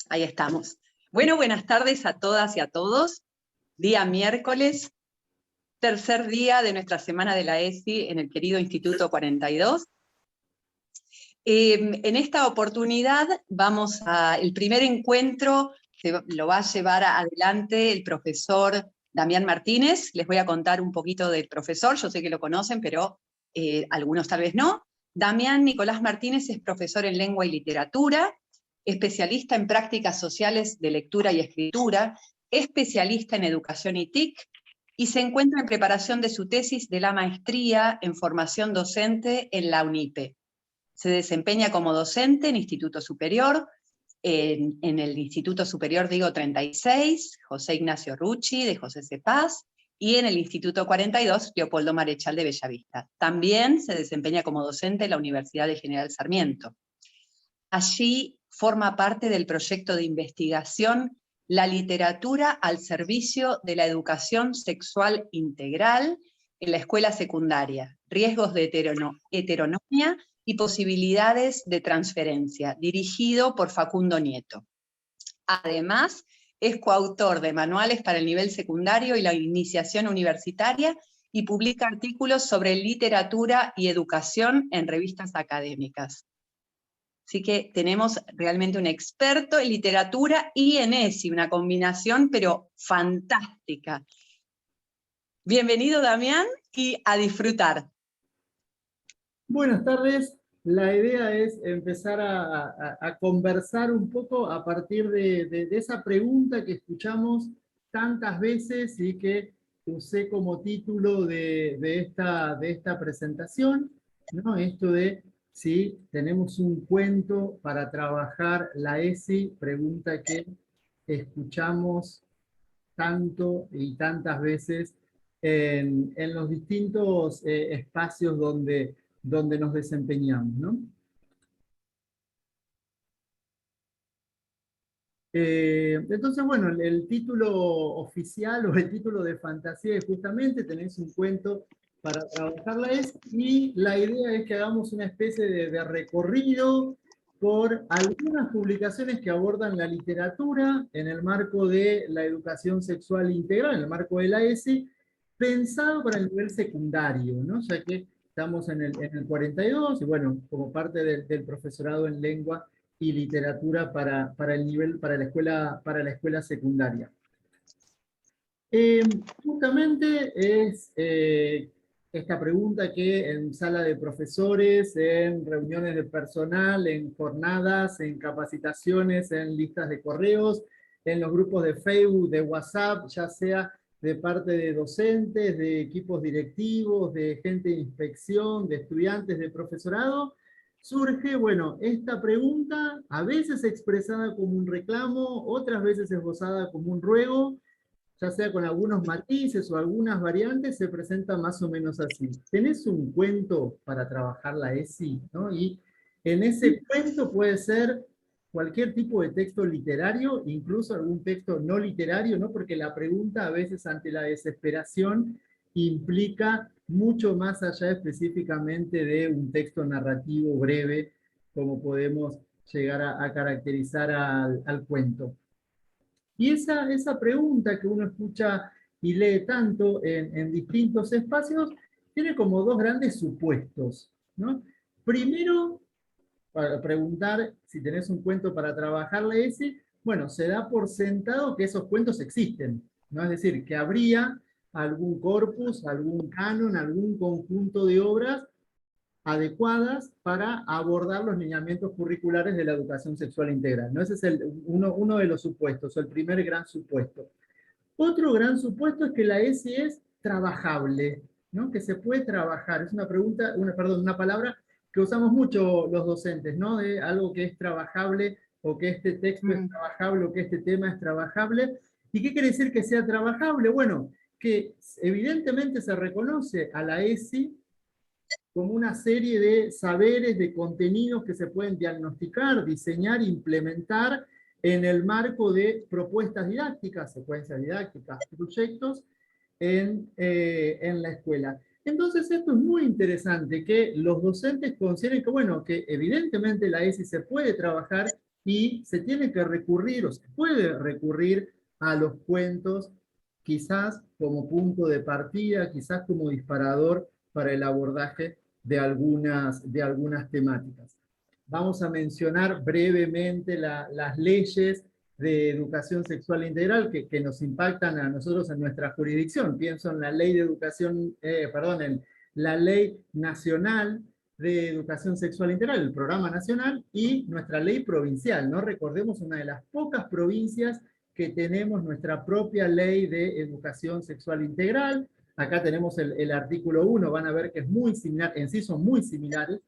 Ahí estamos. Bueno, buenas tardes a todas y a todos. Día miércoles, tercer día de nuestra semana de la ESI en el querido Instituto 42. En esta oportunidad el primer encuentro lo va a llevar adelante el profesor Damián Martínez. Les voy a contar un poquito del profesor, yo sé que lo conocen, pero algunos tal vez no. Damián Nicolás Martínez es profesor en lengua y literatura, especialista en prácticas sociales de lectura y escritura, especialista en educación y TIC, y se encuentra en preparación de su tesis de la maestría en formación docente en la UNIPE. Se desempeña como docente en Instituto Superior, en el Instituto Superior, 36, José Ignacio Rucci, de José C. Paz, y en el Instituto 42, Leopoldo Marechal de Bellavista. También se desempeña como docente en la Universidad de General Sarmiento. Allí forma parte del proyecto de investigación La literatura al servicio de la educación sexual integral en la escuela secundaria, riesgos de heteronomia y posibilidades de transferencia, dirigido por Facundo Nieto. Además, es coautor de manuales para el nivel secundario y la iniciación universitaria y publica artículos sobre literatura y educación en revistas académicas. Así que tenemos realmente un experto en literatura y en ESI, una combinación pero fantástica. Bienvenido, Damián, y a disfrutar. Buenas tardes. La idea es empezar a conversar un poco a partir de esa pregunta que escuchamos tantas veces y que usé como título de esta presentación, ¿no? Esto de si tenemos un cuento para trabajar la ESI, pregunta que escuchamos tanto y tantas veces en los distintos espacios donde nos desempeñamos, ¿no? Entonces, bueno, el título oficial o el título de fantasía es justamente tenés un cuento para trabajarla y la idea es que hagamos una especie de recorrido por algunas publicaciones que abordan la literatura en el marco de la educación sexual integral, en el marco de la ESI, pensado para el nivel secundario, ¿no? Ya que estamos en el 42 y bueno, como parte del profesorado en lengua y literatura para la escuela secundaria. Justamente es esta pregunta que en sala de profesores, en reuniones de personal, en jornadas, en capacitaciones, en listas de correos, en los grupos de Facebook, de WhatsApp, ya sea de parte de docentes, de equipos directivos, de gente de inspección, de estudiantes, de profesorado, surge, bueno, esta pregunta, a veces expresada como un reclamo, otras veces esbozada como un ruego, ya sea con algunos matices o algunas variantes, se presenta más o menos así. ¿Tenés un cuento para trabajar la ESI? ¿No? Y en ese cuento puede ser cualquier tipo de texto literario, incluso algún texto no literario, ¿no? Porque la pregunta a veces ante la desesperación implica mucho más allá específicamente de un texto narrativo breve, como podemos llegar a caracterizar al cuento. Y esa pregunta que uno escucha y lee tanto en distintos espacios, tiene como dos grandes supuestos, ¿no? Primero, para preguntar si tenés un cuento para trabajarle ese, bueno, se da por sentado que esos cuentos existen, ¿no? Es decir, que habría algún corpus, algún canon, algún conjunto de obras adecuadas para abordar los lineamientos curriculares de la educación sexual integral, ¿no? Ese es uno de los supuestos, el primer gran supuesto. Otro gran supuesto es que la ESI es trabajable, ¿no? Que se puede trabajar. Es una una palabra que usamos mucho los docentes, ¿no? De algo que es trabajable, o que este texto es trabajable, o que este tema es trabajable. ¿Y qué quiere decir que sea trabajable? Bueno, que evidentemente se reconoce a la ESI como una serie de saberes, de contenidos que se pueden diagnosticar, diseñar, implementar en el marco de propuestas didácticas, secuencias didácticas, proyectos en la escuela. Entonces esto es muy interesante, que los docentes consideren que, bueno, que evidentemente la ESI se puede trabajar y se tiene que recurrir, o se puede recurrir a los cuentos, quizás como punto de partida, quizás como disparador para el abordaje de algunas temáticas. Vamos a mencionar brevemente las leyes de educación sexual integral que nos impactan a nosotros en nuestra jurisdicción. Pienso en la ley de educación, en la ley nacional de educación sexual integral, el programa nacional, y nuestra ley provincial, ¿no? Recordemos, una de las pocas provincias que tenemos nuestra propia ley de educación sexual integral. Acá tenemos el artículo 1, van a ver que es muy similar, en sí son muy similares.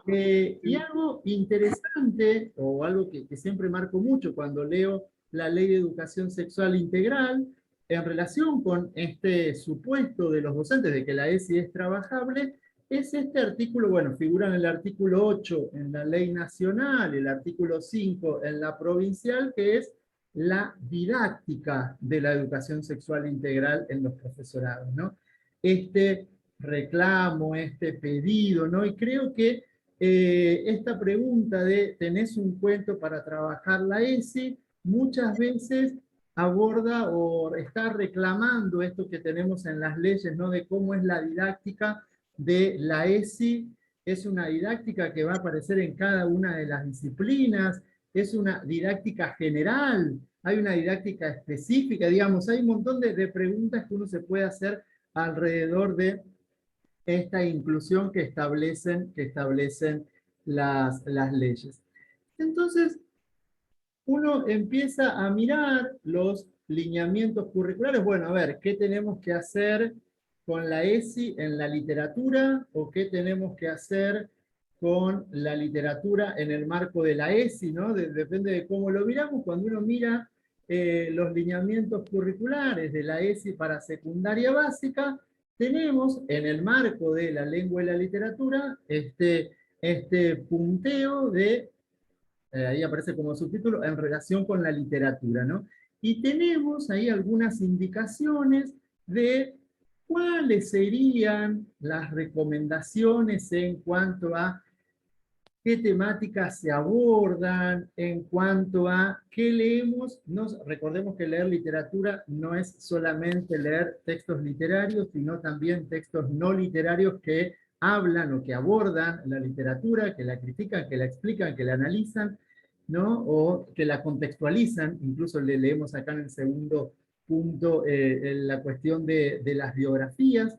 Y algo interesante, o algo que siempre marco mucho cuando leo la ley de educación sexual integral, en relación con este supuesto de los docentes de que la ESI es trabajable, es este artículo, bueno, figura en el artículo 8 en la ley nacional, el artículo 5 en la provincial, que es la didáctica de la educación sexual integral en los profesorados, ¿no? Este reclamo, este pedido, ¿no? Y creo que esta pregunta de ¿tenés un cuento para trabajar la ESI? Muchas veces aborda o está reclamando esto que tenemos en las leyes, ¿no? De cómo es la didáctica de la ESI. Es una didáctica que va a aparecer en cada una de las disciplinas, es una didáctica general, hay una didáctica específica, digamos, hay un montón de preguntas que uno se puede hacer alrededor de esta inclusión que establecen las leyes. Entonces, uno empieza a mirar los lineamientos curriculares. Bueno, a ver, ¿qué tenemos que hacer con la ESI en la literatura? ¿O qué tenemos que hacer con la literatura en el marco de la ESI, ¿no? Depende de cómo lo miramos. Cuando uno mira los lineamientos curriculares de la ESI para secundaria básica, tenemos en el marco de la lengua y la literatura este punteo de, ahí aparece como subtítulo, en relación con la literatura, ¿no? Y tenemos ahí algunas indicaciones de cuáles serían las recomendaciones en cuanto a qué temáticas se abordan, en cuanto a qué leemos. Recordemos que leer literatura no es solamente leer textos literarios, sino también textos no literarios que hablan o que abordan la literatura, que la critican, que la explican, que la analizan, ¿no? O que la contextualizan. Incluso leemos acá en el segundo punto en la cuestión de las biografías.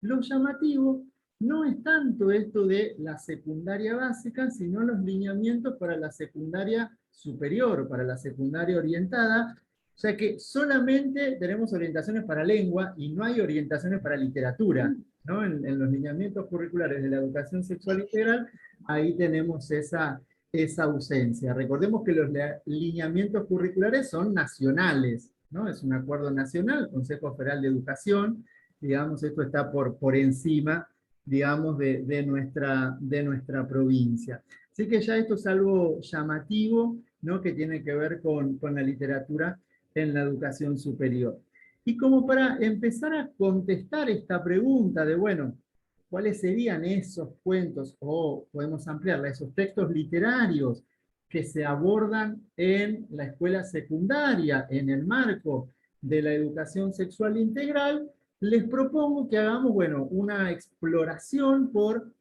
Lo llamativo no es tanto esto de la secundaria básica, sino los lineamientos para la secundaria superior, para la secundaria orientada, o sea que solamente tenemos orientaciones para lengua y no hay orientaciones para literatura, ¿no? En los lineamientos curriculares de la educación sexual integral, ahí tenemos esa ausencia. Recordemos que los lineamientos curriculares son nacionales, ¿no? Es un acuerdo nacional, Consejo Federal de Educación, digamos, esto está por encima, digamos, de nuestra provincia. Así que ya esto es algo llamativo, ¿no? Que tiene que ver con la literatura en la educación superior. Y como para empezar a contestar esta pregunta de, bueno, ¿cuáles serían esos cuentos, o podemos ampliarla, esos textos literarios que se abordan en la escuela secundaria, en el marco de la educación sexual integral? Les propongo que hagamos, bueno, una exploración por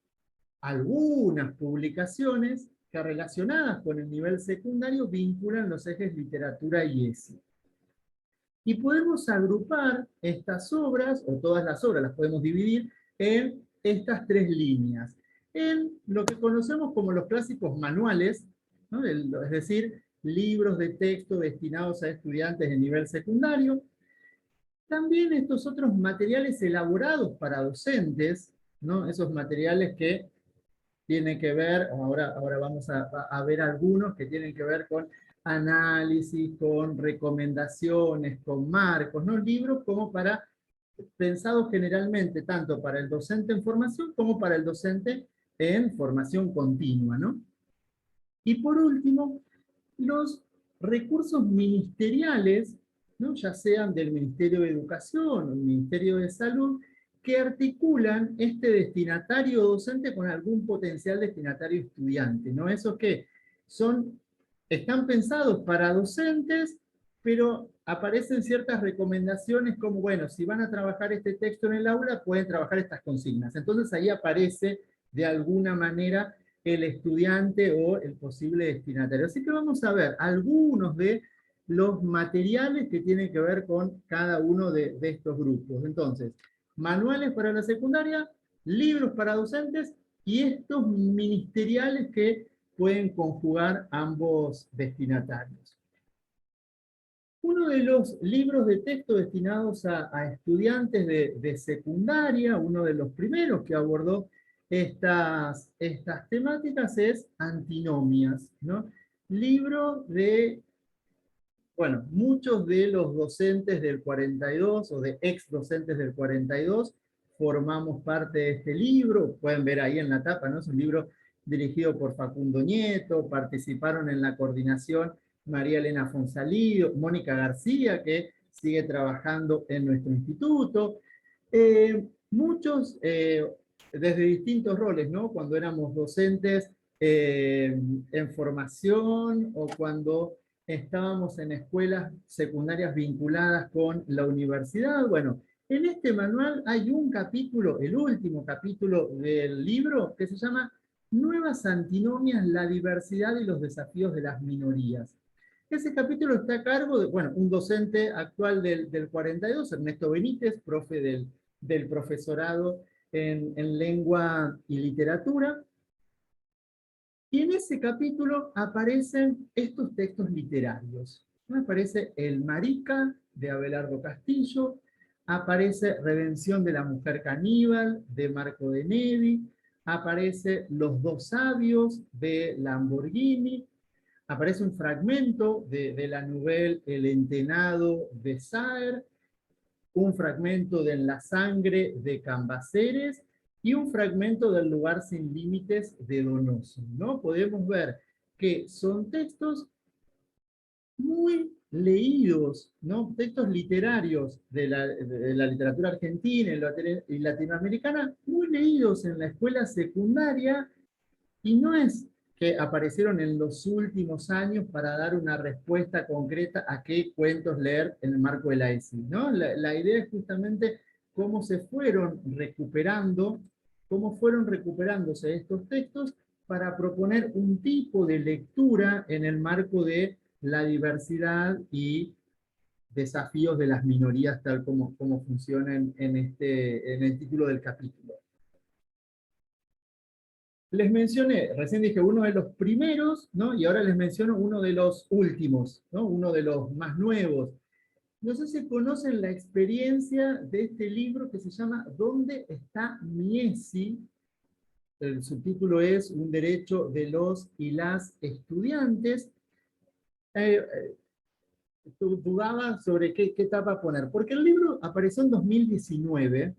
algunas publicaciones que relacionadas con el nivel secundario vinculan los ejes literatura y ESI. Y podemos agrupar estas obras, o todas las obras las podemos dividir en estas tres líneas. En lo que conocemos como los clásicos manuales, ¿no? Es decir, libros de texto destinados a estudiantes de nivel secundario. También estos otros materiales elaborados para docentes, ¿no? Esos materiales que tienen que ver, ahora vamos a ver algunos que tienen que ver con análisis, con recomendaciones, con marcos, ¿no? Libros como pensados generalmente tanto para el docente en formación como para el docente en formación continua, ¿no? Y por último, los recursos ministeriales, ¿no? Ya sean del Ministerio de Educación o el Ministerio de Salud, que articulan este destinatario docente con algún potencial destinatario estudiante, ¿no? Esos que son están pensados para docentes, pero aparecen ciertas recomendaciones como, bueno, si van a trabajar este texto en el aula, pueden trabajar estas consignas. Entonces ahí aparece de alguna manera el estudiante o el posible destinatario. Así que vamos a ver algunos de los materiales que tienen que ver con cada uno de estos grupos. Entonces, manuales para la secundaria, libros para docentes y estos ministeriales que pueden conjugar ambos destinatarios. Uno de los libros de texto destinados a estudiantes de secundaria, uno de los primeros que abordó estas temáticas es Antinomias, ¿no? Libro de, bueno, muchos de los docentes del 42 o de ex docentes del 42 formamos parte de este libro, pueden ver ahí en la tapa, ¿no? Es un libro dirigido por Facundo Nieto, participaron en la coordinación María Elena Fonsalido, Mónica García, que sigue trabajando en nuestro instituto, muchos desde distintos roles, ¿no? Cuando éramos docentes en formación o cuando estábamos en escuelas secundarias vinculadas con la universidad. Bueno, en este manual hay un capítulo, el último capítulo del libro, que se llama Nuevas antinomias, la diversidad y los desafíos de las minorías. Ese capítulo está a cargo de, bueno, un docente actual del 42, Ernesto Benítez, profe del profesorado en lengua y literatura. Y en ese capítulo aparecen estos textos literarios. Aparece El Marica, de Abelardo Castillo, aparece Redención de la mujer caníbal, de Marco de Nevi, aparece Los dos sabios, de Lamborghini, aparece un fragmento de la novela El Entenado, de Saer, un fragmento de En la sangre, de Cambaceres, y un fragmento del Lugar sin límites, de Donoso, ¿no? Podemos ver que son textos muy leídos, ¿no? Textos literarios de la literatura argentina y latinoamericana, muy leídos en la escuela secundaria, y no es que aparecieron en los últimos años para dar una respuesta concreta a qué cuentos leer en el marco de la ESI, ¿no? La idea es justamente cómo se fueron recuperando, cómo fueron recuperándose estos textos para proponer un tipo de lectura en el marco de la diversidad y desafíos de las minorías, tal como funcionan en el título del capítulo. Les mencioné, recién dije uno de los primeros, ¿no? Y ahora les menciono uno de los últimos, ¿no? Uno de los más nuevos. No sé si conocen la experiencia de este libro que se llama ¿Dónde está mi ESI? El subtítulo es Un derecho de los y las estudiantes. Eh, Dudaba sobre qué etapa poner, porque el libro apareció en 2019,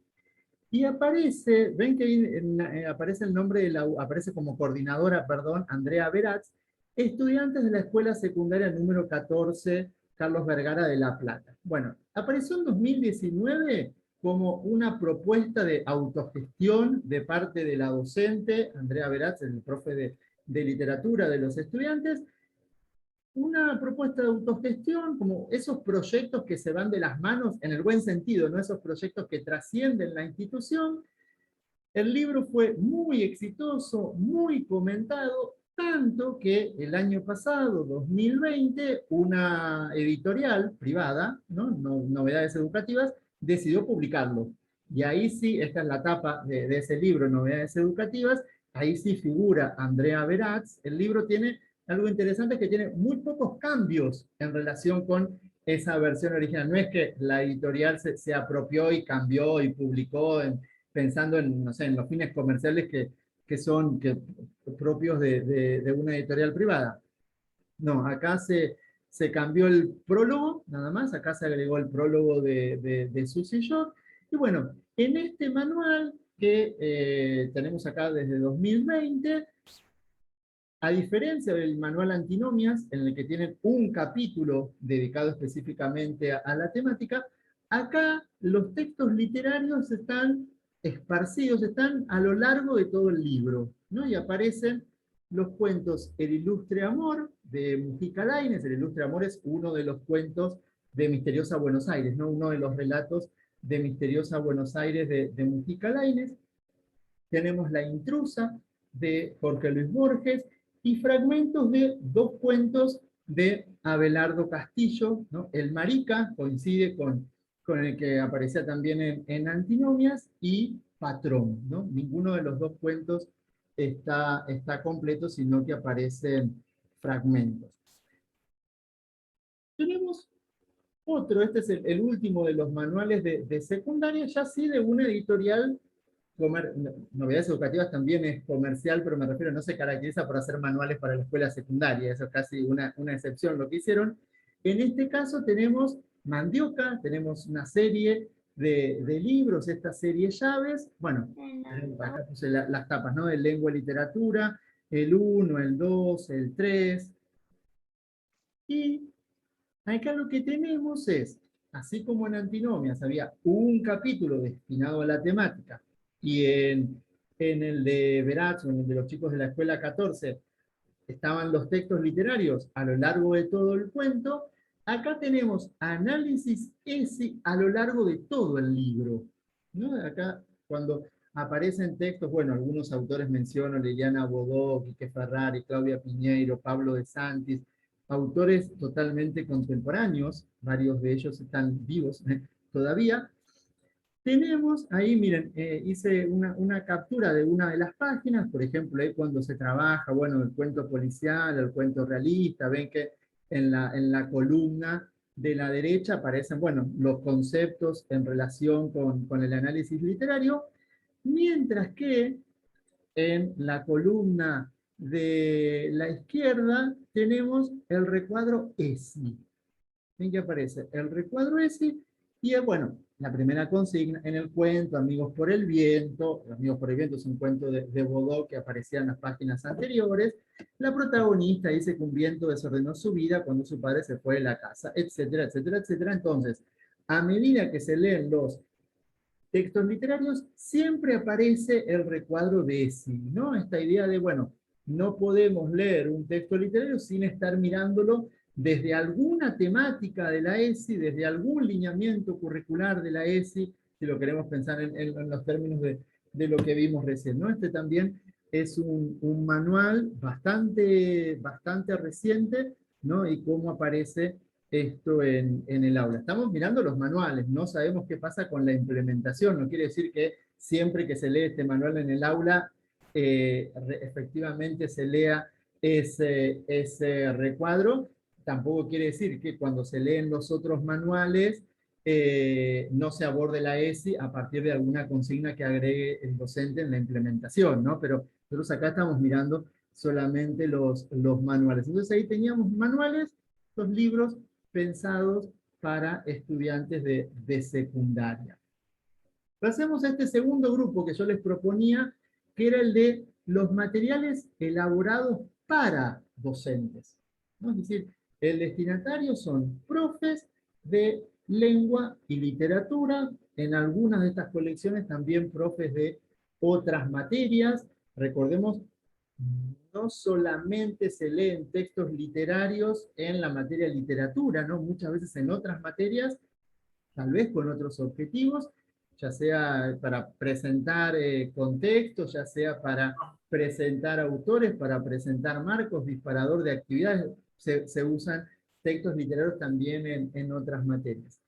y aparece, ven que ahí aparece el nombre de aparece como coordinadora, perdón, Andrea Beratz, estudiantes de la escuela secundaria número 14, Carlos Vergara de La Plata. Bueno, apareció en 2019 como una propuesta de autogestión de parte de la docente, Andrea Beratz, el profe de literatura de los estudiantes, una propuesta de autogestión, como esos proyectos que se van de las manos, en el buen sentido, no esos proyectos que trascienden la institución. El libro fue muy exitoso, muy comentado, tanto que el año pasado, 2020, una editorial privada, ¿no? Novedades Educativas, decidió publicarlo. Y ahí sí, esta es la tapa de ese libro, Novedades Educativas, ahí sí figura Andrea Beratz. El libro tiene algo interesante, que tiene muy pocos cambios en relación con esa versión original. No es que la editorial se apropió y cambió y publicó pensando en, no sé, en los fines comerciales que son propios de una editorial privada. No, acá se cambió el prólogo, nada más, acá se agregó el prólogo de Susie York. Y bueno, en este manual que tenemos acá desde 2020, a diferencia del manual Antinomias, en el que tienen un capítulo dedicado específicamente a la temática, acá los textos literarios están esparcidos, están a lo largo de todo el libro, ¿no? Y aparecen los cuentos El Ilustre Amor, de Mujica Lainez. El Ilustre Amor es uno de los cuentos de Misteriosa Buenos Aires, ¿no? Uno de los relatos de Misteriosa Buenos Aires de Mujica Lainez. Tenemos La Intrusa, de Jorge Luis Borges, y fragmentos de dos cuentos de Abelardo Castillo, ¿no? El Marica coincide con el que aparecía también en Antinomias, y Patrón, ¿no? Ninguno de los dos cuentos está completo, sino que aparecen fragmentos. Tenemos otro, este es el último de los manuales de secundaria, ya sí de una editorial, Novedades Educativas también es comercial, pero me refiero, no se caracteriza por hacer manuales para la escuela secundaria, eso es casi una excepción lo que hicieron. En este caso tenemos Mandioca, tenemos una serie de libros, esta serie Llaves, bueno, acá puse las tapas, ¿no? De lengua y literatura, el 1, el 2, el 3, y acá lo que tenemos es, así como en Antinomias había un capítulo destinado a la temática, y en el de Verazzo, en el de los chicos de la escuela 14, estaban los textos literarios a lo largo de todo el cuento, acá tenemos análisis ESI a lo largo de todo el libro, ¿no? Acá, cuando aparecen textos, bueno, algunos autores menciono, Liliana Bodó, Quique Ferrari, Claudia Piñeiro, Pablo de Santis, autores totalmente contemporáneos, varios de ellos están vivos todavía. Tenemos ahí, miren, hice una captura de una de las páginas, por ejemplo, ahí cuando se trabaja, bueno, el cuento policial, el cuento realista, ven que en la columna de la derecha aparecen, bueno, los conceptos en relación con el análisis literario, mientras que en la columna de la izquierda tenemos el recuadro ESI. ¿En qué aparece? El recuadro ESI, y bueno, la primera consigna en el cuento, Amigos por el Viento. Amigos por el Viento es un cuento de Bodó que aparecía en las páginas anteriores. La protagonista dice que un viento desordenó su vida cuando su padre se fue de la casa, etcétera, etcétera, etcétera. Entonces, a medida que se leen los textos literarios, siempre aparece el recuadro de ESI, ¿no? Esta idea de, bueno, no podemos leer un texto literario sin estar mirándolo desde alguna temática de la ESI, desde algún lineamiento curricular de la ESI, si lo queremos pensar en los términos de lo que vimos recién, ¿no? Este también es un manual bastante reciente, ¿no? Y cómo aparece esto en el aula. Estamos mirando los manuales, no sabemos qué pasa con la implementación, no quiere decir que siempre que se lee este manual en el aula, efectivamente se lea ese recuadro. Tampoco quiere decir que cuando se leen los otros manuales no se aborde la ESI a partir de alguna consigna que agregue el docente en la implementación, ¿no? Pero nosotros acá estamos mirando solamente los manuales. Entonces ahí teníamos manuales, los libros pensados para estudiantes de secundaria. Pasemos a este segundo grupo que yo les proponía, que era el de los materiales elaborados para docentes, ¿no? Es decir, el destinatario son profes de lengua y literatura, en algunas de estas colecciones también profes de otras materias. Recordemos, no solamente se leen textos literarios en la materia de literatura, ¿no? Muchas veces en otras materias, tal vez con otros objetivos, ya sea para presentar contextos, ya sea para presentar autores, para presentar marcos, disparador de actividades, se usan textos literarios también en otras materias.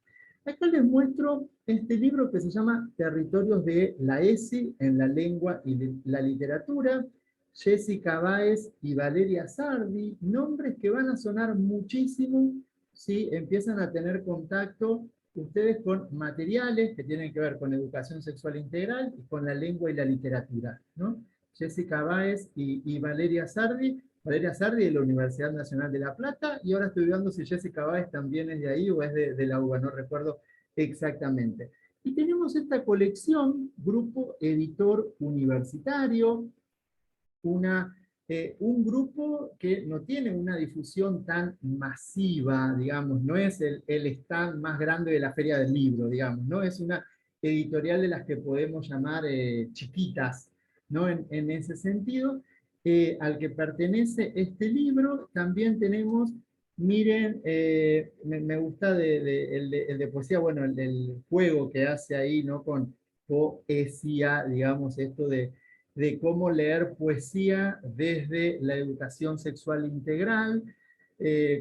Acá les muestro este libro que se llama Territorios de la ESI en la lengua y la literatura, Jessica Báez y Valeria Sardi, nombres que van a sonar muchísimo si empiezan a tener contacto ustedes con materiales que tienen que ver con educación sexual integral y con la lengua y la literatura, ¿no? Jessica Báez y Valeria Sardi de la Universidad Nacional de La Plata, y ahora estoy viendo si Jessica Báez también es de ahí o es de la UBA, no recuerdo exactamente. Y tenemos esta colección, Grupo Editor Universitario, un grupo que no tiene una difusión tan masiva, digamos, no es el stand más grande de la Feria del Libro, digamos, no es una editorial de las que podemos llamar chiquitas, ¿no? En ese sentido, al que pertenece este libro. También tenemos, miren, me gusta el de poesía, bueno, el del juego que hace ahí, ¿no? Con poesía, digamos, esto de cómo leer poesía desde la educación sexual integral,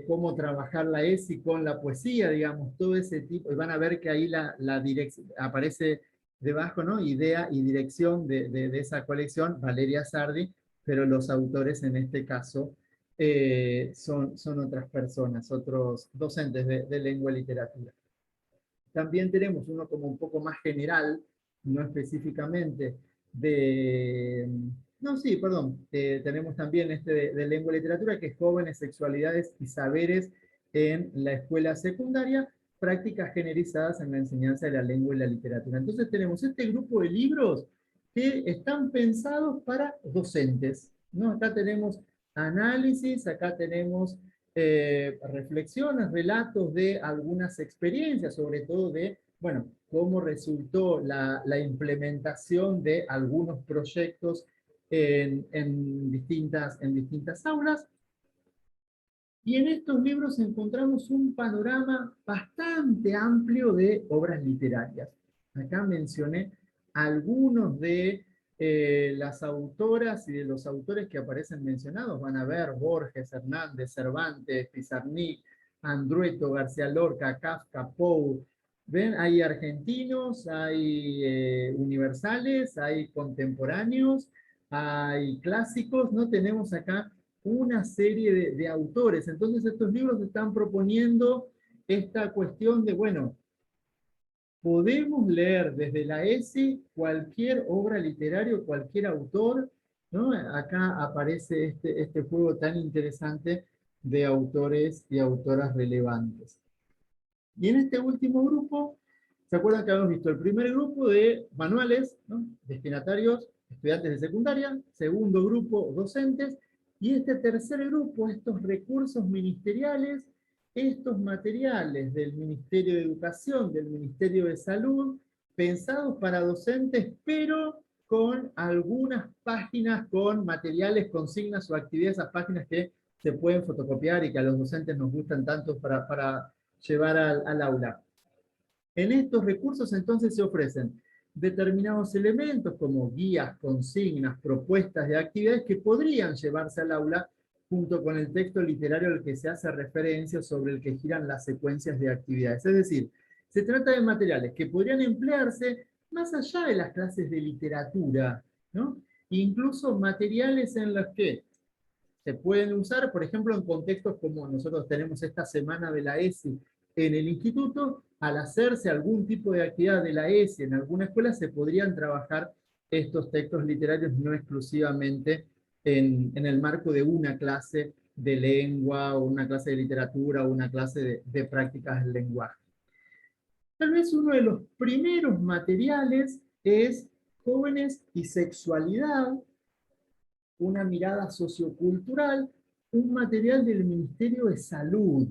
cómo trabajar la ESI con la poesía, digamos, todo ese tipo, y van a ver que ahí la dirección aparece debajo, ¿no? Idea y dirección de esa colección, Valeria Sardi, pero los autores en este caso son otras personas, otros docentes de lengua y literatura. También tenemos uno como un poco más general, no específicamente de... No, sí, perdón. Tenemos también este de lengua y literatura, que es Jóvenes, Sexualidades y Saberes en la escuela secundaria, prácticas generizadas en la enseñanza de la lengua y la literatura. Entonces tenemos este grupo de libros que están pensados para docentes, ¿no? Acá tenemos análisis, acá tenemos reflexiones, relatos de algunas experiencias, sobre todo de, bueno, cómo resultó la implementación de algunos proyectos en distintas aulas. Y en estos libros encontramos un panorama bastante amplio de obras literarias. Acá mencioné algunos de las autoras y de los autores que aparecen mencionados. Van a ver Borges, Hernández, Cervantes, Pizarnik, Andrueto, García Lorca, Kafka, Poe. ¿Ven? Hay argentinos, hay universales, hay contemporáneos, hay clásicos. No tenemos acá una serie de autores. Entonces estos libros están proponiendo esta cuestión de, bueno, podemos leer desde la ESI cualquier obra literaria, cualquier autor, ¿no? Acá aparece este juego tan interesante de autores y autoras relevantes. Y en este último grupo, ¿se acuerdan que habíamos visto el primer grupo de manuales, ¿no? Destinatarios, estudiantes de secundaria, segundo grupo, docentes, y este tercer grupo, estos recursos ministeriales, estos materiales del Ministerio de Educación, del Ministerio de Salud, pensados para docentes, pero con algunas páginas, con materiales, consignas o actividades, esas páginas que se pueden fotocopiar y que a los docentes nos gustan tanto para llevar al aula. En estos recursos entonces se ofrecen determinados elementos como guías, consignas, propuestas de actividades que podrían llevarse al aula junto con el texto literario al que se hace referencia, sobre el que giran las secuencias de actividades. Es decir, se trata de materiales que podrían emplearse más allá de las clases de literatura, ¿no? Incluso materiales en los que se pueden usar, por ejemplo, en contextos como nosotros tenemos esta semana de la ESI en el instituto. Al hacerse algún tipo de actividad de la ESI en alguna escuela, se podrían trabajar estos textos literarios no exclusivamente en el marco de una clase de lengua, o una clase de literatura, o una clase de prácticas del lenguaje. Tal vez uno de los primeros materiales es Jóvenes y Sexualidad, una mirada sociocultural, un material del Ministerio de Salud.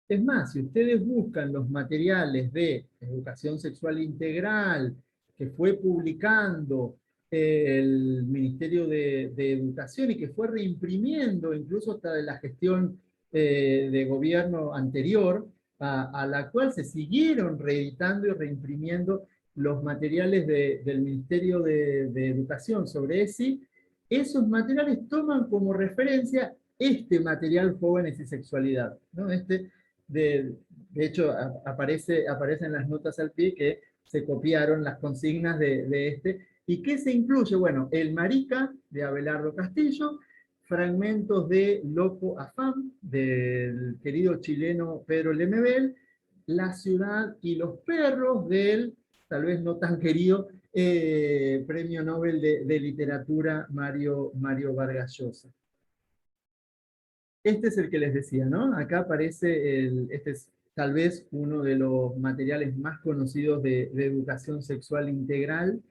Es más, si ustedes buscan los materiales de educación sexual integral que fue publicando el Ministerio de Educación y que fue reimprimiendo incluso hasta de la gestión de gobierno anterior, a la cual se siguieron reeditando y reimprimiendo los materiales del Ministerio de Educación sobre ESI, esos materiales toman como referencia este material Jóvenes y Sexualidad, ¿no? De, de hecho, aparece en las notas al pie que se copiaron las consignas de este. ¿Y qué se incluye? Bueno, El Marica, de Abelardo Castillo, fragmentos de Loco Afán, del querido chileno Pedro Lemebel, La Ciudad y los Perros, del tal vez no tan querido Premio Nobel de Literatura Mario Vargas Llosa. Este es el que les decía, ¿no? Acá aparece, este es tal vez uno de los materiales más conocidos de educación sexual integral.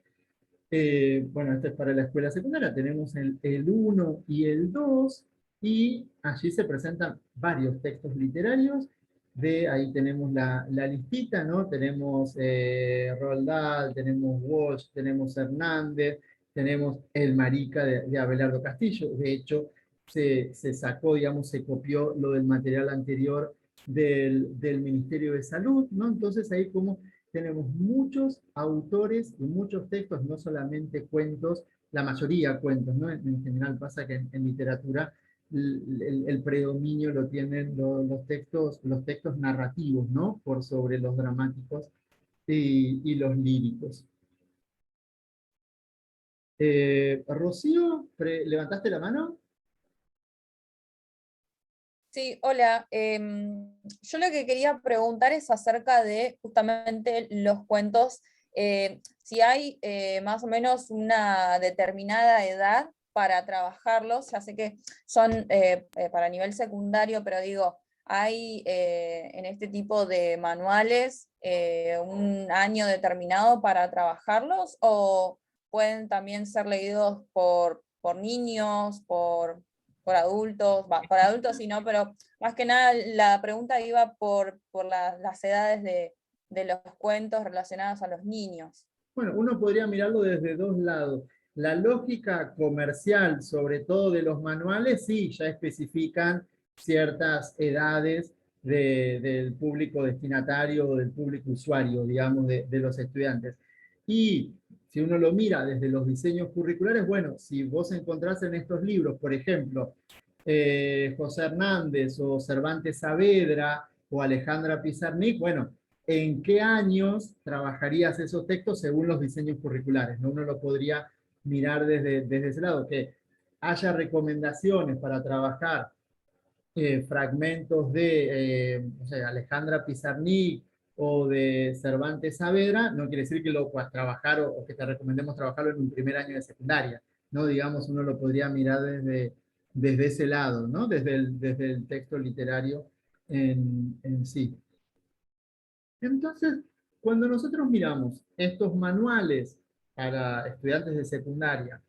Bueno, este es para la escuela secundaria, tenemos el 1 y el 2, y allí se presentan varios textos literarios. Ahí tenemos la listita, ¿no? Tenemos Roald Dahl, tenemos Walsh, tenemos Hernández, tenemos El Marica de Abelardo Castillo. De hecho, se sacó, digamos, se copió lo del material anterior del Ministerio de Salud, ¿no? Entonces ahí como tenemos muchos autores y muchos textos, no solamente cuentos, la mayoría cuentos, ¿no? En general pasa que en literatura el predominio lo tienen los textos narrativos, ¿no? Por sobre los dramáticos y los líricos. Rocío, ¿levantaste la mano? Sí, hola. Yo lo que quería preguntar es acerca de justamente los cuentos, si hay más o menos una determinada edad para trabajarlos. Ya sé que son para nivel secundario, pero digo, ¿hay en este tipo de manuales un año determinado para trabajarlos o pueden también ser leídos por niños, por adultos, por adultos sí, no, pero más que nada la pregunta iba por las edades de los cuentos relacionados a los niños? Bueno, uno podría mirarlo desde dos lados. La lógica comercial, sobre todo de los manuales, sí, ya especifican ciertas edades del público destinatario o del público usuario, digamos, de los estudiantes. Y si uno lo mira desde los diseños curriculares, bueno, si vos encontrás en estos libros, por ejemplo, José Hernández o Cervantes Saavedra o Alejandra Pizarnik, bueno, ¿en qué años trabajarías esos textos según los diseños curriculares? ¿No? Uno lo podría mirar desde ese lado, que haya recomendaciones para trabajar fragmentos de no sé, Alejandra Pizarnik o de Cervantes Saavedra, no quiere decir que lo puedas trabajar o que te recomendemos trabajarlo en un primer año de secundaria, ¿no? Digamos, uno lo podría mirar desde ese lado, ¿no? Desde el texto literario en sí. Entonces, cuando nosotros miramos estos manuales para estudiantes de secundaria,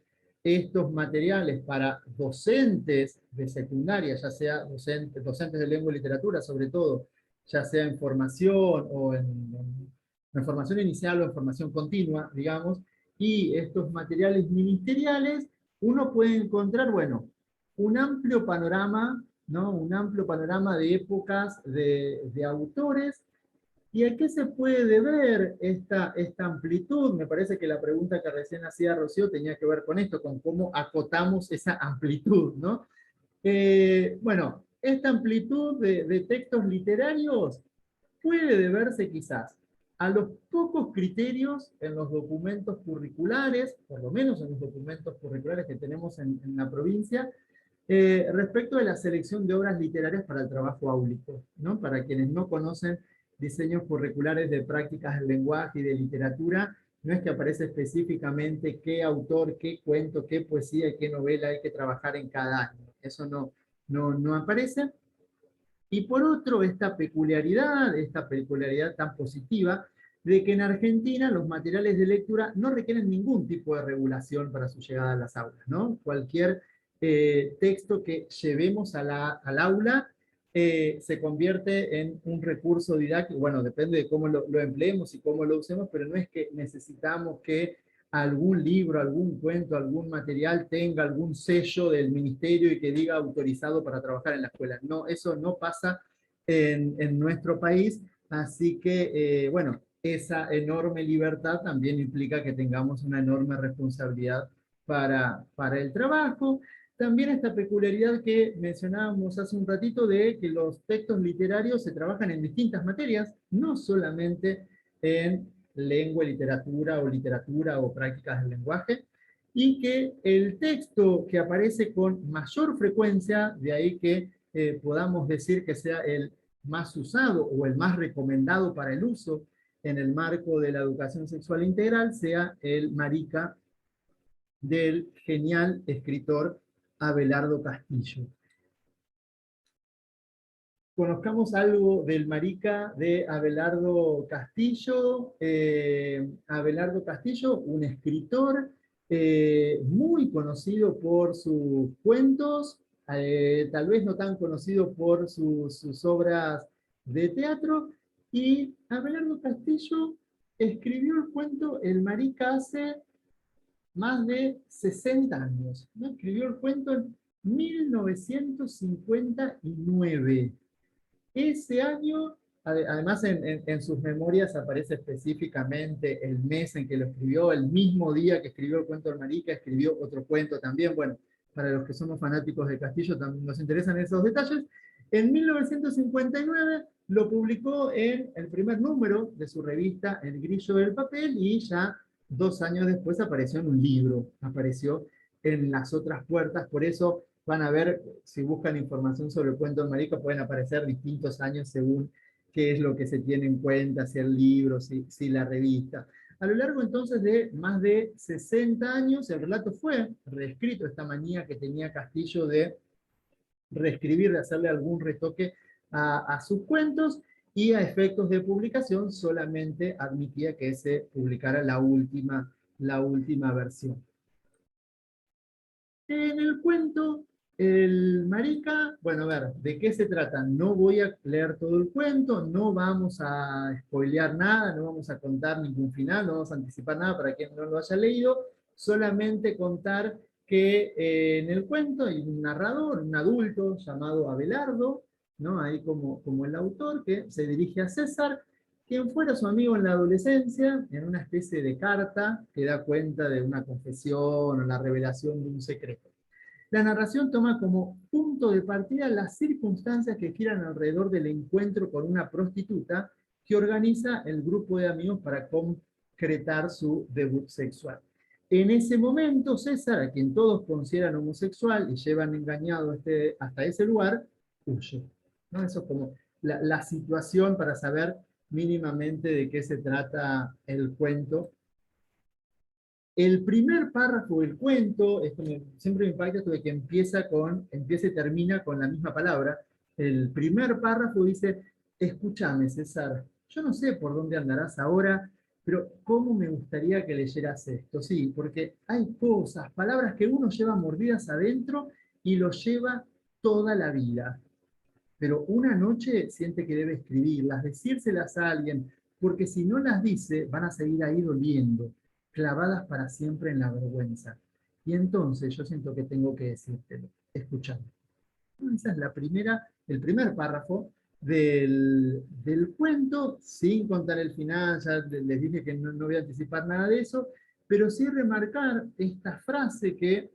estos materiales para docentes de secundaria, ya sea docentes de lengua y literatura sobre todo, ya sea en formación o en formación inicial o en formación continua, digamos, y estos materiales ministeriales, uno puede encontrar, bueno, un amplio panorama, ¿no? Un amplio panorama de épocas, de autores. ¿Y a qué se puede deber esta amplitud? Me parece que la pregunta que recién hacía Rocío tenía que ver con esto, con cómo acotamos esa amplitud, ¿no? Bueno, esta amplitud de textos literarios puede deberse quizás a los pocos criterios en los documentos curriculares, por lo menos en los documentos curriculares que tenemos en la provincia, respecto de la selección de obras literarias para el trabajo áulico, ¿no? Para quienes no conocen diseños curriculares de prácticas del lenguaje y de literatura, no es que aparece específicamente qué autor, qué cuento, qué poesía y qué novela hay que trabajar en cada año. Eso no aparece. Y por otro, esta peculiaridad tan positiva, de que en Argentina los materiales de lectura no requieren ningún tipo de regulación para su llegada a las aulas, ¿no? Cualquier texto que llevemos al aula se convierte en un recurso didáctico. Bueno, depende de cómo lo empleemos y cómo lo usemos, pero no es que necesitamos que algún libro, algún cuento, algún material tenga algún sello del ministerio y que diga autorizado para trabajar en la escuela. No, eso no pasa en nuestro país, así que, bueno, esa enorme libertad también implica que tengamos una enorme responsabilidad para el trabajo. También esta peculiaridad que mencionábamos hace un ratito de que los textos literarios se trabajan en distintas materias, no solamente en lengua, literatura o prácticas del lenguaje, y que el texto que aparece con mayor frecuencia, de ahí que podamos decir que sea el más usado o el más recomendado para el uso en el marco de la educación sexual integral, sea el Marica del genial escritor Abelardo Castillo. Conozcamos algo del Marica de Abelardo Castillo. Abelardo Castillo, un escritor muy conocido por sus cuentos, tal vez no tan conocido por sus obras de teatro, y Abelardo Castillo escribió el cuento El Marica hace más de 60 años, ¿no? Escribió el cuento en 1959. Ese año, además en sus memorias aparece específicamente el mes en que lo escribió, el mismo día que escribió el cuento del Marica, escribió otro cuento también. Bueno, para los que somos fanáticos de Castillo también nos interesan esos detalles. En 1959 lo publicó en el primer número de su revista El Grillo del Papel, y ya 2 años después apareció en un libro, apareció en Las Otras Puertas. Por eso van a ver, si buscan información sobre el cuento del Marica, pueden aparecer distintos años según qué es lo que se tiene en cuenta, si el libro, si la revista. A lo largo entonces de más de 60 años, el relato fue reescrito, esta manía que tenía Castillo de reescribir, de hacerle algún retoque a sus cuentos, y a efectos de publicación solamente admitía que se publicara la última versión. En el cuento, el Marica, bueno, a ver, ¿de qué se trata? No voy a leer todo el cuento, no vamos a spoilear nada, no vamos a contar ningún final, no vamos a anticipar nada para quien no lo haya leído, solamente contar que en el cuento hay un narrador, un adulto llamado Abelardo, ¿no? Ahí como el autor, que se dirige a César, quien fuera su amigo en la adolescencia, en una especie de carta que da cuenta de una confesión o la revelación de un secreto. La narración toma como punto de partida las circunstancias que giran alrededor del encuentro con una prostituta que organiza el grupo de amigos para concretar su debut sexual. En ese momento, César, a quien todos consideran homosexual y llevan engañado hasta ese lugar, huye, ¿no? Eso es como la situación para saber mínimamente de qué se trata el cuento. El primer párrafo del cuento, siempre me impacta esto de que empieza y termina con la misma palabra. El primer párrafo dice: escúchame, César, yo no sé por dónde andarás ahora, pero cómo me gustaría que leyeras esto. Sí, porque hay cosas, palabras que uno lleva mordidas adentro y lo lleva toda la vida. Pero una noche siente que debe escribirlas, decírselas a alguien, porque si no las dice, van a seguir ahí doliendo, clavadas para siempre en la vergüenza. Y entonces yo siento que tengo que decírtelo, escuchando. Esa es el primer párrafo del cuento, sin contar el final. Ya les dije que no voy a anticipar nada de eso, pero sí remarcar esta frase que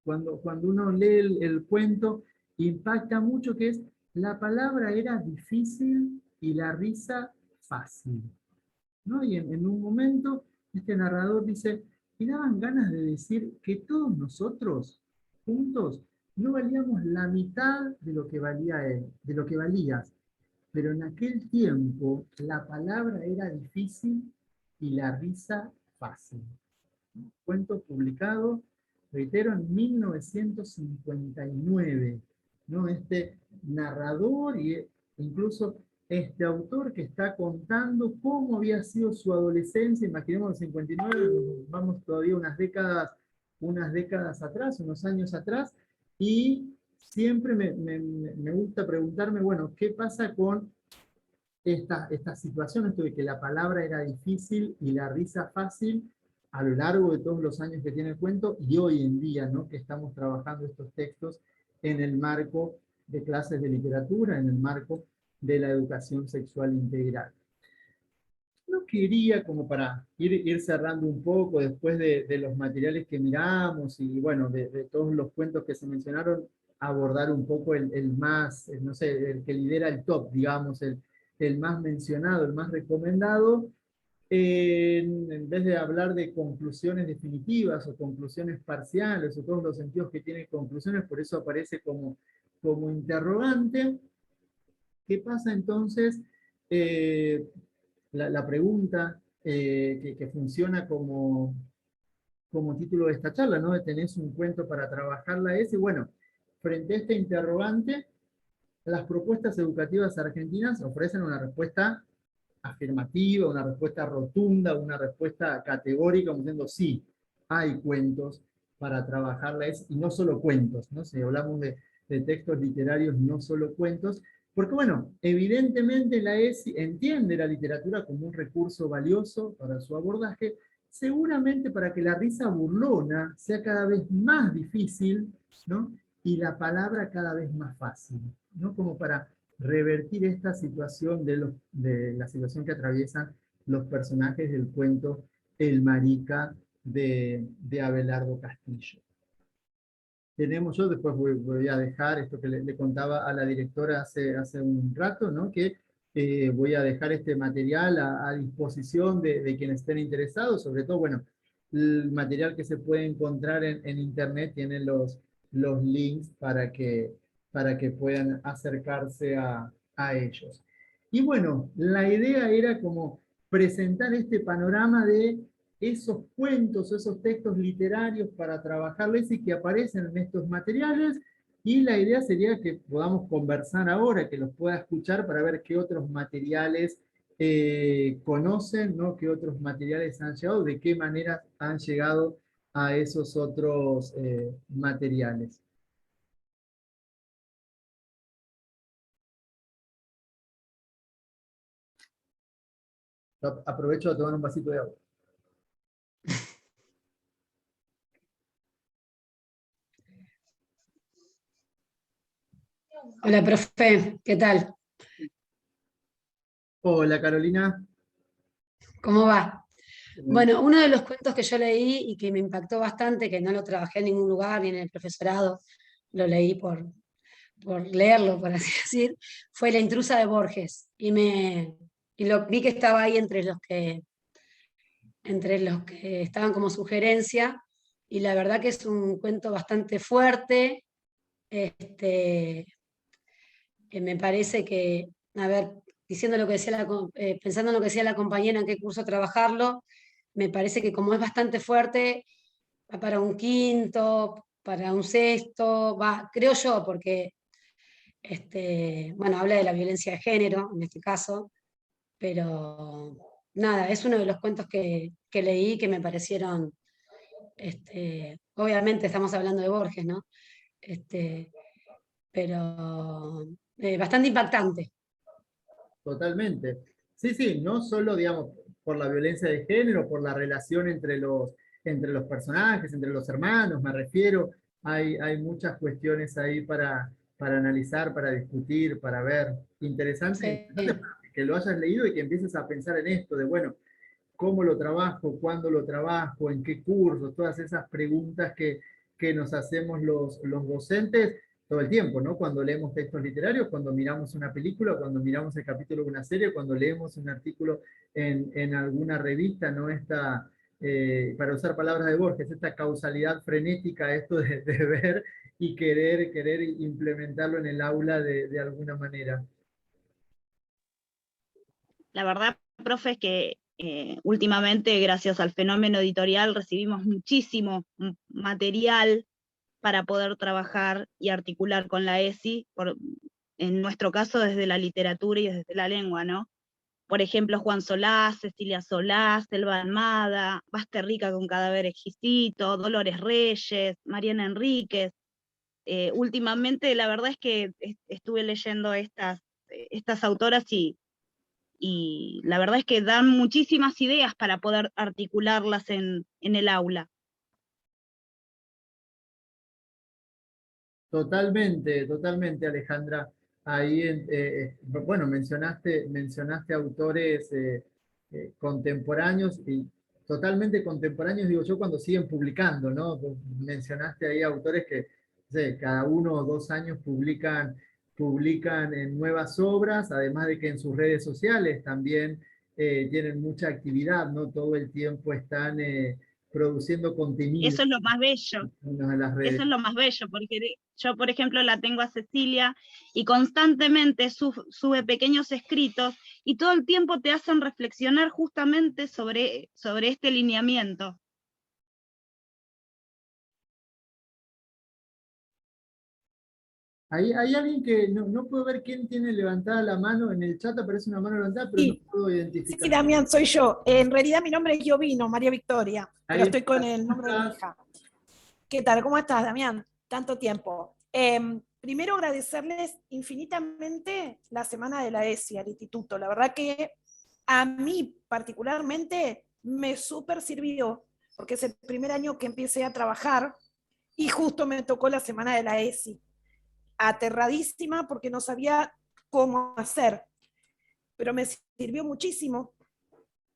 cuando uno lee el cuento impacta mucho, que es: la palabra era difícil y la risa fácil, ¿no? Y en un momento este narrador dice: me daban ganas de decir que todos nosotros juntos no valíamos la mitad de lo que valía él, de lo que valías, pero en aquel tiempo la palabra era difícil y la risa fácil. Cuento publicado, reitero, en 1959, ¿no? Este narrador e incluso este autor que está contando cómo había sido su adolescencia. Imaginemos el 59, nos vamos todavía unas décadas atrás, unos años atrás, y siempre me gusta preguntarme, bueno, ¿qué pasa con esta situación, esto de que la palabra era difícil y la risa fácil, a lo largo de todos los años que tiene el cuento, y hoy en día, ¿no? Que estamos trabajando estos textos en el marco de clases de literatura, en el marco de la educación sexual integral? No quería, como para ir cerrando un poco, después de los materiales que miramos y bueno, de todos los cuentos que se mencionaron, abordar un poco el más, no sé, el que lidera el top, digamos, el más mencionado, el más recomendado. En vez de hablar de conclusiones definitivas o conclusiones parciales o todos los sentidos que tienen conclusiones, por eso aparece como interrogante. ¿Qué pasa entonces? La pregunta que funciona como título de esta charla, ¿no? Tenés un cuento para trabajarla, y bueno, frente a este interrogante, las propuestas educativas argentinas ofrecen una respuesta afirmativa, una respuesta rotunda, una respuesta categórica, como diciendo: sí, hay cuentos para trabajarla, y no solo cuentos, ¿no? Si hablamos de textos literarios, no solo cuentos, porque bueno, evidentemente la ESI entiende la literatura como un recurso valioso para su abordaje. seguramente para que la risa burlona sea cada vez más difícil, ¿no? Y la palabra cada vez más fácil, ¿no? Como para revertir esta situación de la situación que atraviesan los personajes del cuento El Marica de Abelardo Castillo. Yo después voy a dejar esto que le contaba a la directora hace un rato, ¿no? Que voy a dejar este material a disposición de quienes estén interesados, sobre todo, bueno, el material que se puede encontrar en internet tiene los links para que puedan acercarse a ellos. Y bueno, la idea era como presentar este panorama de esos cuentos, esos textos literarios para trabajarles y que aparecen en estos materiales, y la idea sería que podamos conversar ahora, que los pueda escuchar para ver qué otros materiales conocen, ¿no? Qué otros materiales han llegado, de qué manera han llegado a esos otros materiales. Aprovecho a tomar un vasito de agua. Hola, profe, ¿qué tal? Hola, Carolina. ¿Cómo va? Bueno, uno de los cuentos que yo leí y que me impactó bastante, que no lo trabajé en ningún lugar ni en el profesorado, lo leí por leerlo, por así decir, fue La intrusa de Borges. Y lo vi que estaba ahí entre los que estaban como sugerencia, y la verdad que es un cuento bastante fuerte. Me parece que, a ver, diciendo lo que decía pensando en lo que decía la compañera en qué curso trabajarlo, me parece que como es bastante fuerte, va para un quinto, para un sexto, creo yo, porque bueno, habla de la violencia de género, en este caso, pero nada, es uno de los cuentos que leí que me parecieron, obviamente estamos hablando de Borges, ¿no? Pero bastante impactante. Totalmente. Sí, sí, no solo, digamos, por la violencia de género, por la relación entre los personajes, entre los hermanos, me refiero, hay muchas cuestiones ahí para analizar, para discutir, para ver. Interesante, Sí. que lo hayas leído y que empieces a pensar en esto, de bueno, cómo lo trabajo, cuándo lo trabajo, en qué cursos, todas esas preguntas que nos hacemos los docentes todo el tiempo, ¿no? Cuando leemos textos literarios, cuando miramos una película, cuando miramos el capítulo de una serie, cuando leemos un artículo en alguna revista, ¿no? Para usar palabras de Borges, esta causalidad frenética, esto de ver y querer implementarlo en el aula de alguna manera. La verdad, profe, es que últimamente, gracias al fenómeno editorial, recibimos muchísimo material para poder trabajar y articular con la ESI, en nuestro caso desde la literatura y desde la lengua, ¿no? Por ejemplo, Juan Solás, Cecilia Solás, Selva Almada, Basterrica con Cadáver Exquisito, Dolores Reyes, Mariana Enríquez. Últimamente, la verdad es que estuve leyendo estas autoras y la verdad es que dan muchísimas ideas para poder articularlas en el aula. Totalmente, totalmente, Alejandra. Ahí, bueno, mencionaste autores contemporáneos y totalmente contemporáneos, digo yo, cuando siguen publicando, ¿no? Vos mencionaste ahí autores que, no sé, cada 1 o 2 años publican en nuevas obras, además de que en sus redes sociales también tienen mucha actividad, ¿no? Todo el tiempo están produciendo contenido Eso es lo más bello. en las redes. Eso es lo más bello, porque yo, por ejemplo, la tengo a Cecilia y constantemente sube pequeños escritos y todo el tiempo te hacen reflexionar justamente sobre este lineamiento. Hay alguien que no puedo ver quién tiene levantada la mano en el chat, aparece una mano levantada, pero Sí. no puedo identificar. Sí, Damián, soy yo. En realidad mi nombre es Giovino, María Victoria, pero Ahí estoy está. con el nombre de mi hija. ¿Qué tal? ¿Cómo estás, Damián? Tanto tiempo. Primero agradecerles infinitamente la semana de la ESI al instituto. La verdad que a mí particularmente me súper sirvió, porque es el primer año que empecé a trabajar y justo me tocó la semana de la ESI. Aterradísima porque no sabía cómo hacer, pero me sirvió muchísimo.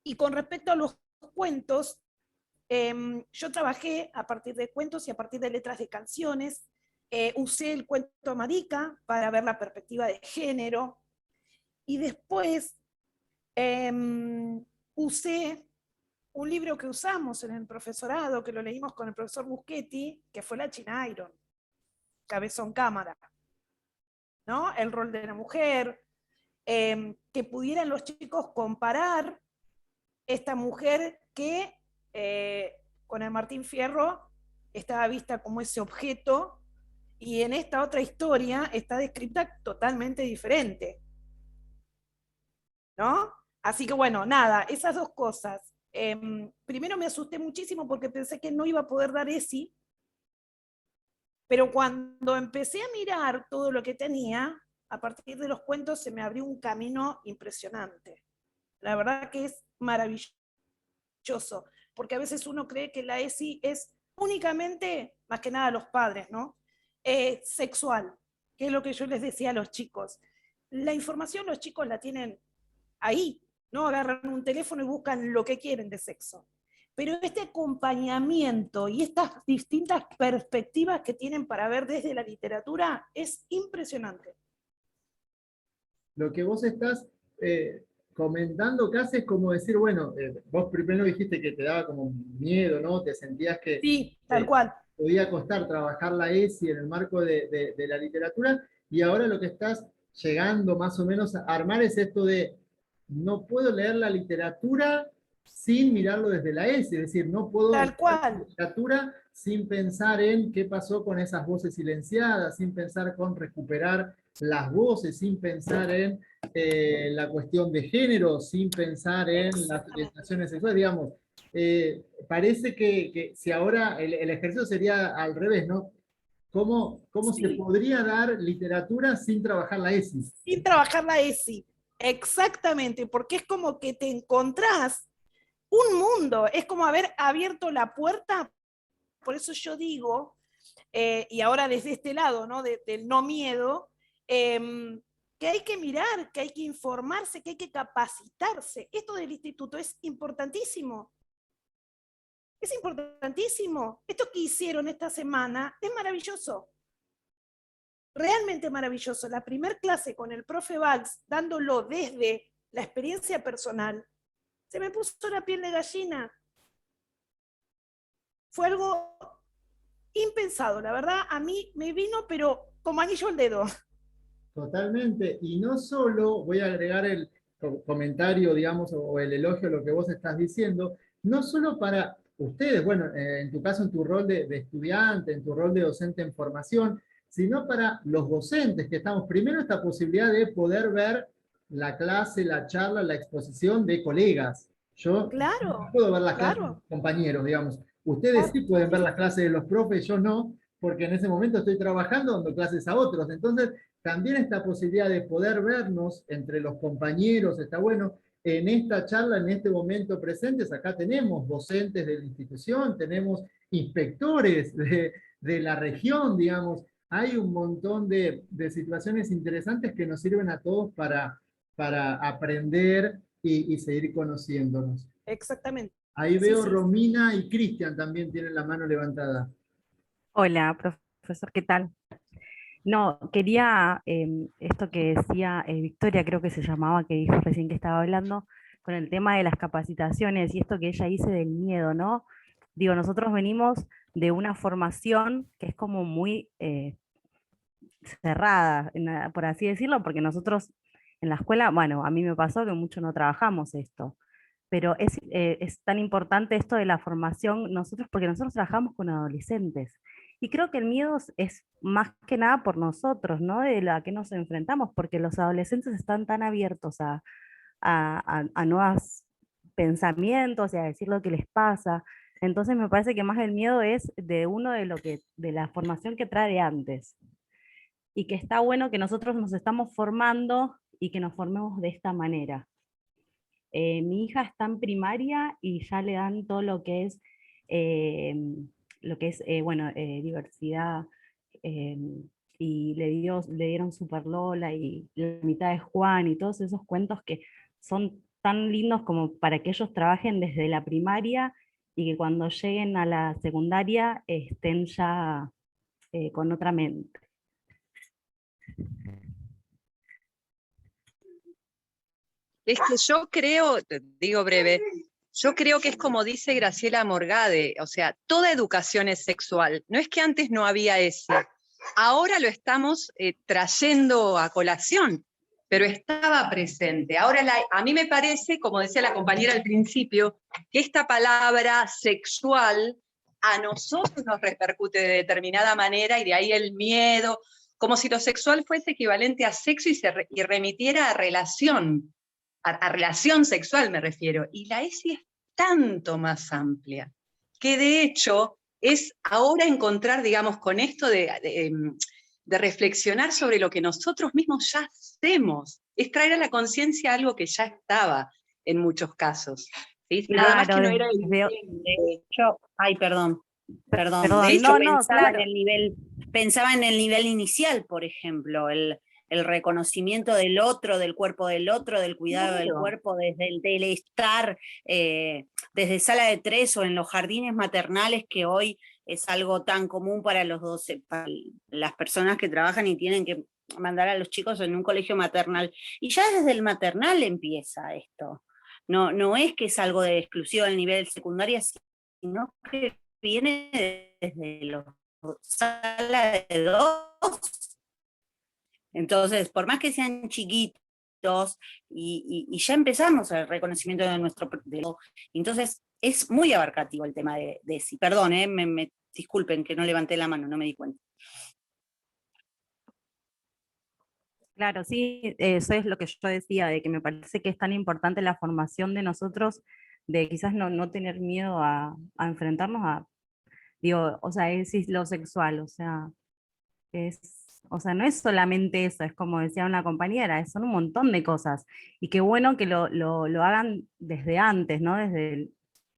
Y con respecto a los cuentos, yo trabajé a partir de cuentos y a partir de letras de canciones. Usé el cuento Marica para ver la perspectiva de género. Y después usé un libro que usamos en el profesorado, que lo leímos con el profesor Muschetti, que fue La China Iron, Cabezón Cámara, ¿no? El rol de la mujer, que pudieran los chicos comparar esta mujer que con el Martín Fierro estaba vista como ese objeto, y en esta otra historia está descrita totalmente diferente, ¿no? Así que bueno, nada, esas dos cosas. Primero me asusté muchísimo porque pensé que no iba a poder dar ESI, pero cuando empecé a mirar todo lo que tenía, a partir de los cuentos se me abrió un camino impresionante. La verdad que es maravilloso, porque a veces uno cree que la ESI es únicamente, más que nada los padres, ¿no? Sexual, que es lo que yo les decía a los chicos. La información los chicos la tienen ahí, ¿no? Agarran un teléfono y buscan lo que quieren de sexo. Pero este acompañamiento y estas distintas perspectivas que tienen para ver desde la literatura es impresionante. Lo que vos estás comentando casi es como decir, bueno, vos primero dijiste que te daba como miedo, ¿no? Te sentías que Sí, tal cual. podía costar trabajar la ESI en el marco de la literatura, y ahora lo que estás llegando más o menos a armar es esto de no puedo leer la literatura sin mirarlo desde la ESI, es decir, no puedo Tal leer cual. la literatura sin pensar en qué pasó con esas voces silenciadas, sin pensar con recuperar las voces, sin pensar en la cuestión de género, sin pensar en las orientaciones sexuales, digamos. Parece que si ahora el ejercicio sería al revés, ¿no? ¿Cómo Sí. se podría dar literatura sin trabajar la ESI? Sin trabajar la ESI. Exactamente, porque es como que te encontrás un mundo, es como haber abierto la puerta. Por eso yo digo, y ahora desde este lado, ¿no? Del no miedo, que hay que mirar, que hay que informarse, que hay que capacitarse. Esto del instituto es importantísimo. Es importantísimo. Esto que hicieron esta semana es maravilloso. Realmente maravilloso. La primer clase con el profe Valls, dándolo desde la experiencia personal, se me puso la piel de gallina. Fue algo impensado, la verdad, a mí me vino, pero como anillo al dedo. Totalmente. Y no solo, voy a agregar el comentario, digamos, o el elogio a lo que vos estás diciendo, no solo para ustedes, bueno, en tu caso, en tu rol de estudiante, en tu rol de docente en formación, sino para los docentes que estamos, primero esta posibilidad de poder ver la clase, la charla, la exposición de colegas. Yo Claro, no puedo ver las clases de claro. mis compañeros, digamos. Ustedes sí pueden ver las clases de los profes, yo no, porque en ese momento estoy trabajando dando clases a otros. Entonces, también esta posibilidad de poder vernos entre los compañeros, está bueno. En esta charla, en este momento presentes, acá tenemos docentes de la institución, tenemos inspectores de la región, digamos. Hay un montón de situaciones interesantes que nos sirven a todos para aprender y seguir conociéndonos. Exactamente. Ahí Sí, veo sí. Romina y Cristian también tienen la mano levantada. Hola, profesor, ¿qué tal? No, quería esto que decía Victoria, creo que se llamaba, que dijo recién que estaba hablando, con el tema de las capacitaciones y esto que ella dice del miedo, ¿no? Digo, nosotros venimos de una formación que es como muy cerrada, por así decirlo, porque nosotros en la escuela, bueno, a mí me pasó que mucho no trabajamos esto, pero es tan importante esto de la formación nosotros, porque nosotros trabajamos con adolescentes. Y creo que el miedo es más que nada por nosotros, ¿no? De la que nos enfrentamos, porque los adolescentes están tan abiertos a nuevos pensamientos y a decir lo que les pasa. Entonces me parece que más el miedo es de uno de la formación que trae de antes. Y que está bueno que nosotros nos estamos formando y que nos formemos de esta manera. Mi hija está en primaria y ya le dan todo bueno, diversidad, eh, y le dieron Super Lola y La mitad de Juan y todos esos cuentos que son tan lindos como para que ellos trabajen desde la primaria y que cuando lleguen a la secundaria estén ya con otra mente. Es que yo creo, te digo breve, yo creo que es como dice Graciela Morgade, o sea, toda educación es sexual. No es que antes no había eso, ahora lo estamos trayendo a colación, pero estaba presente. Ahora a mí me parece, como decía la compañera al principio, que esta palabra sexual a nosotros nos repercute de determinada manera y de ahí el miedo, como si lo sexual fuese equivalente a sexo y remitiera a relación. A relación sexual me refiero, y la ESI es tanto más amplia, que de hecho es ahora encontrar, digamos, con esto de reflexionar sobre lo que nosotros mismos ya hacemos, es traer a la conciencia algo que ya estaba en muchos casos. ¿Sí? Nada más que no era evidente. Ay, perdón. Perdón, De hecho, no, pensaba claro. pensaba en el nivel inicial, por ejemplo, el reconocimiento del otro, del cuerpo del otro, del cuidado del Claro. cuerpo, desde del estar, desde sala de 3 o en los jardines maternales, que hoy es algo tan común para para las personas que trabajan y tienen que mandar a los chicos en un colegio maternal. Y ya desde el maternal empieza esto. No es que es algo de exclusivo al nivel secundaria, sino que viene desde los sala de 2. Entonces, por más que sean chiquitos, y ya empezamos el reconocimiento de nuestro... Entonces, es muy abarcativo el tema de sí. Perdón, disculpen que no levanté la mano, no me di cuenta. Claro, sí, eso es lo que yo decía, de que me parece que es tan importante la formación de nosotros, de quizás no tener miedo a enfrentarnos digo, o sea, es lo sexual, o sea, no es solamente eso, es como decía una compañera, son un montón de cosas. Y qué bueno que lo hagan desde antes, ¿no? Desde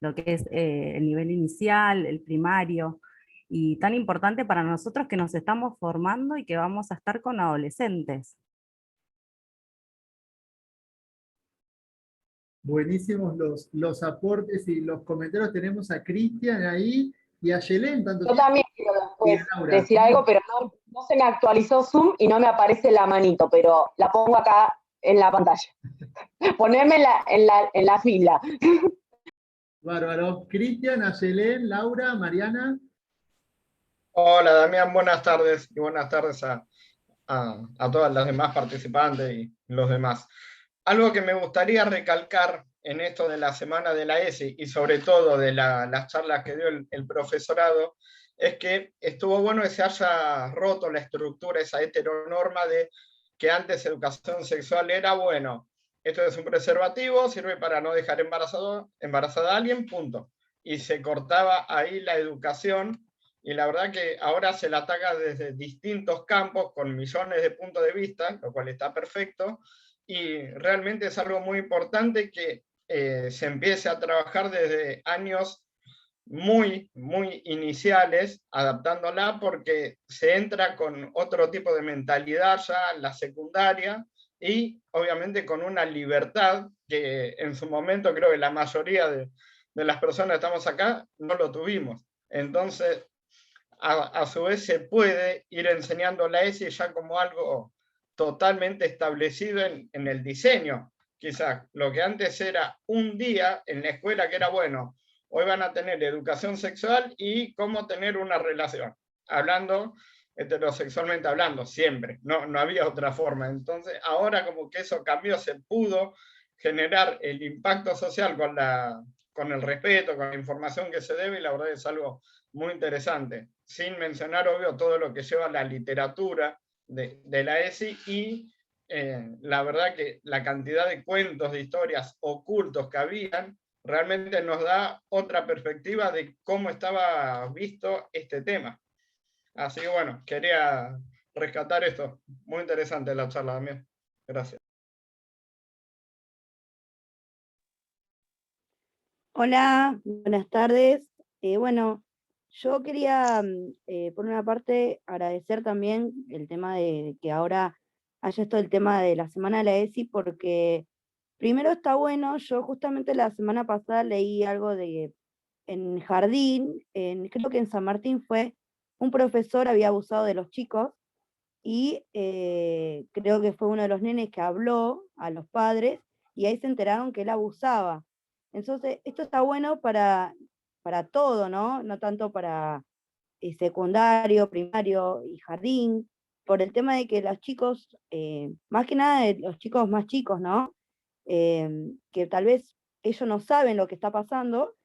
lo que es el nivel inicial, el primario, y tan importante para nosotros que nos estamos formando y que vamos a estar con adolescentes. Buenísimos los aportes y los comentarios. Tenemos a Cristian ahí y a Yelén. Yo también quiero y después a Laura. decir algo, pero no se me actualizó Zoom y no me aparece la manito, pero la pongo acá en la pantalla. Poneme en la fila. Bárbaro. Cristian, a Yelén, Laura, Mariana. Hola Damián, buenas tardes y buenas tardes a todas las demás participantes y los demás. Algo que me gustaría recalcar en esto de la semana de la ESI y sobre todo de las charlas que dio el profesorado, es que estuvo bueno que se haya roto la estructura, esa heteronorma de que antes educación sexual era, bueno, esto es un preservativo, sirve para no dejar embarazada a alguien, punto. Y se cortaba ahí la educación, y la verdad que ahora se la ataca desde distintos campos, con millones de puntos de vista, lo cual está perfecto, y realmente es algo muy importante que se empiece a trabajar desde años muy iniciales, adaptándola, porque se entra con otro tipo de mentalidad ya en la secundaria, y obviamente con una libertad que en su momento creo que la mayoría de las personas que estamos acá no lo tuvimos. Entonces, a su vez se puede ir enseñando la ESI ya como algo totalmente establecido en el diseño. Quizás lo que antes era un día en la escuela, que era bueno, hoy van a tener educación sexual y cómo tener una relación, hablando heterosexualmente hablando, siempre, no había otra forma. Entonces ahora como que eso cambió, se pudo generar el impacto social con el respeto, con la información que se debe, y la verdad es algo muy interesante, sin mencionar, obvio, todo lo que lleva la literatura de la ESI, y la verdad que la cantidad de cuentos, de historias ocultos que habían, realmente nos da otra perspectiva de cómo estaba visto este tema. Así que bueno, quería rescatar esto. Muy interesante la charla también. Gracias. Hola, buenas tardes. Bueno, yo quería, por una parte, agradecer también el tema de que ahora haya esto el tema de la Semana de la ESI, porque primero está bueno, yo justamente la semana pasada leí algo de, en jardín, creo que en San Martín fue, un profesor había abusado de los chicos, y creo que fue uno de los nenes que habló a los padres, y ahí se enteraron que él abusaba. Entonces, esto está bueno para todo, ¿no? No tanto para secundario, primario y jardín, por el tema de que los chicos, más que nada de los chicos más chicos, ¿no? Que tal vez ellos no saben lo que está pasando,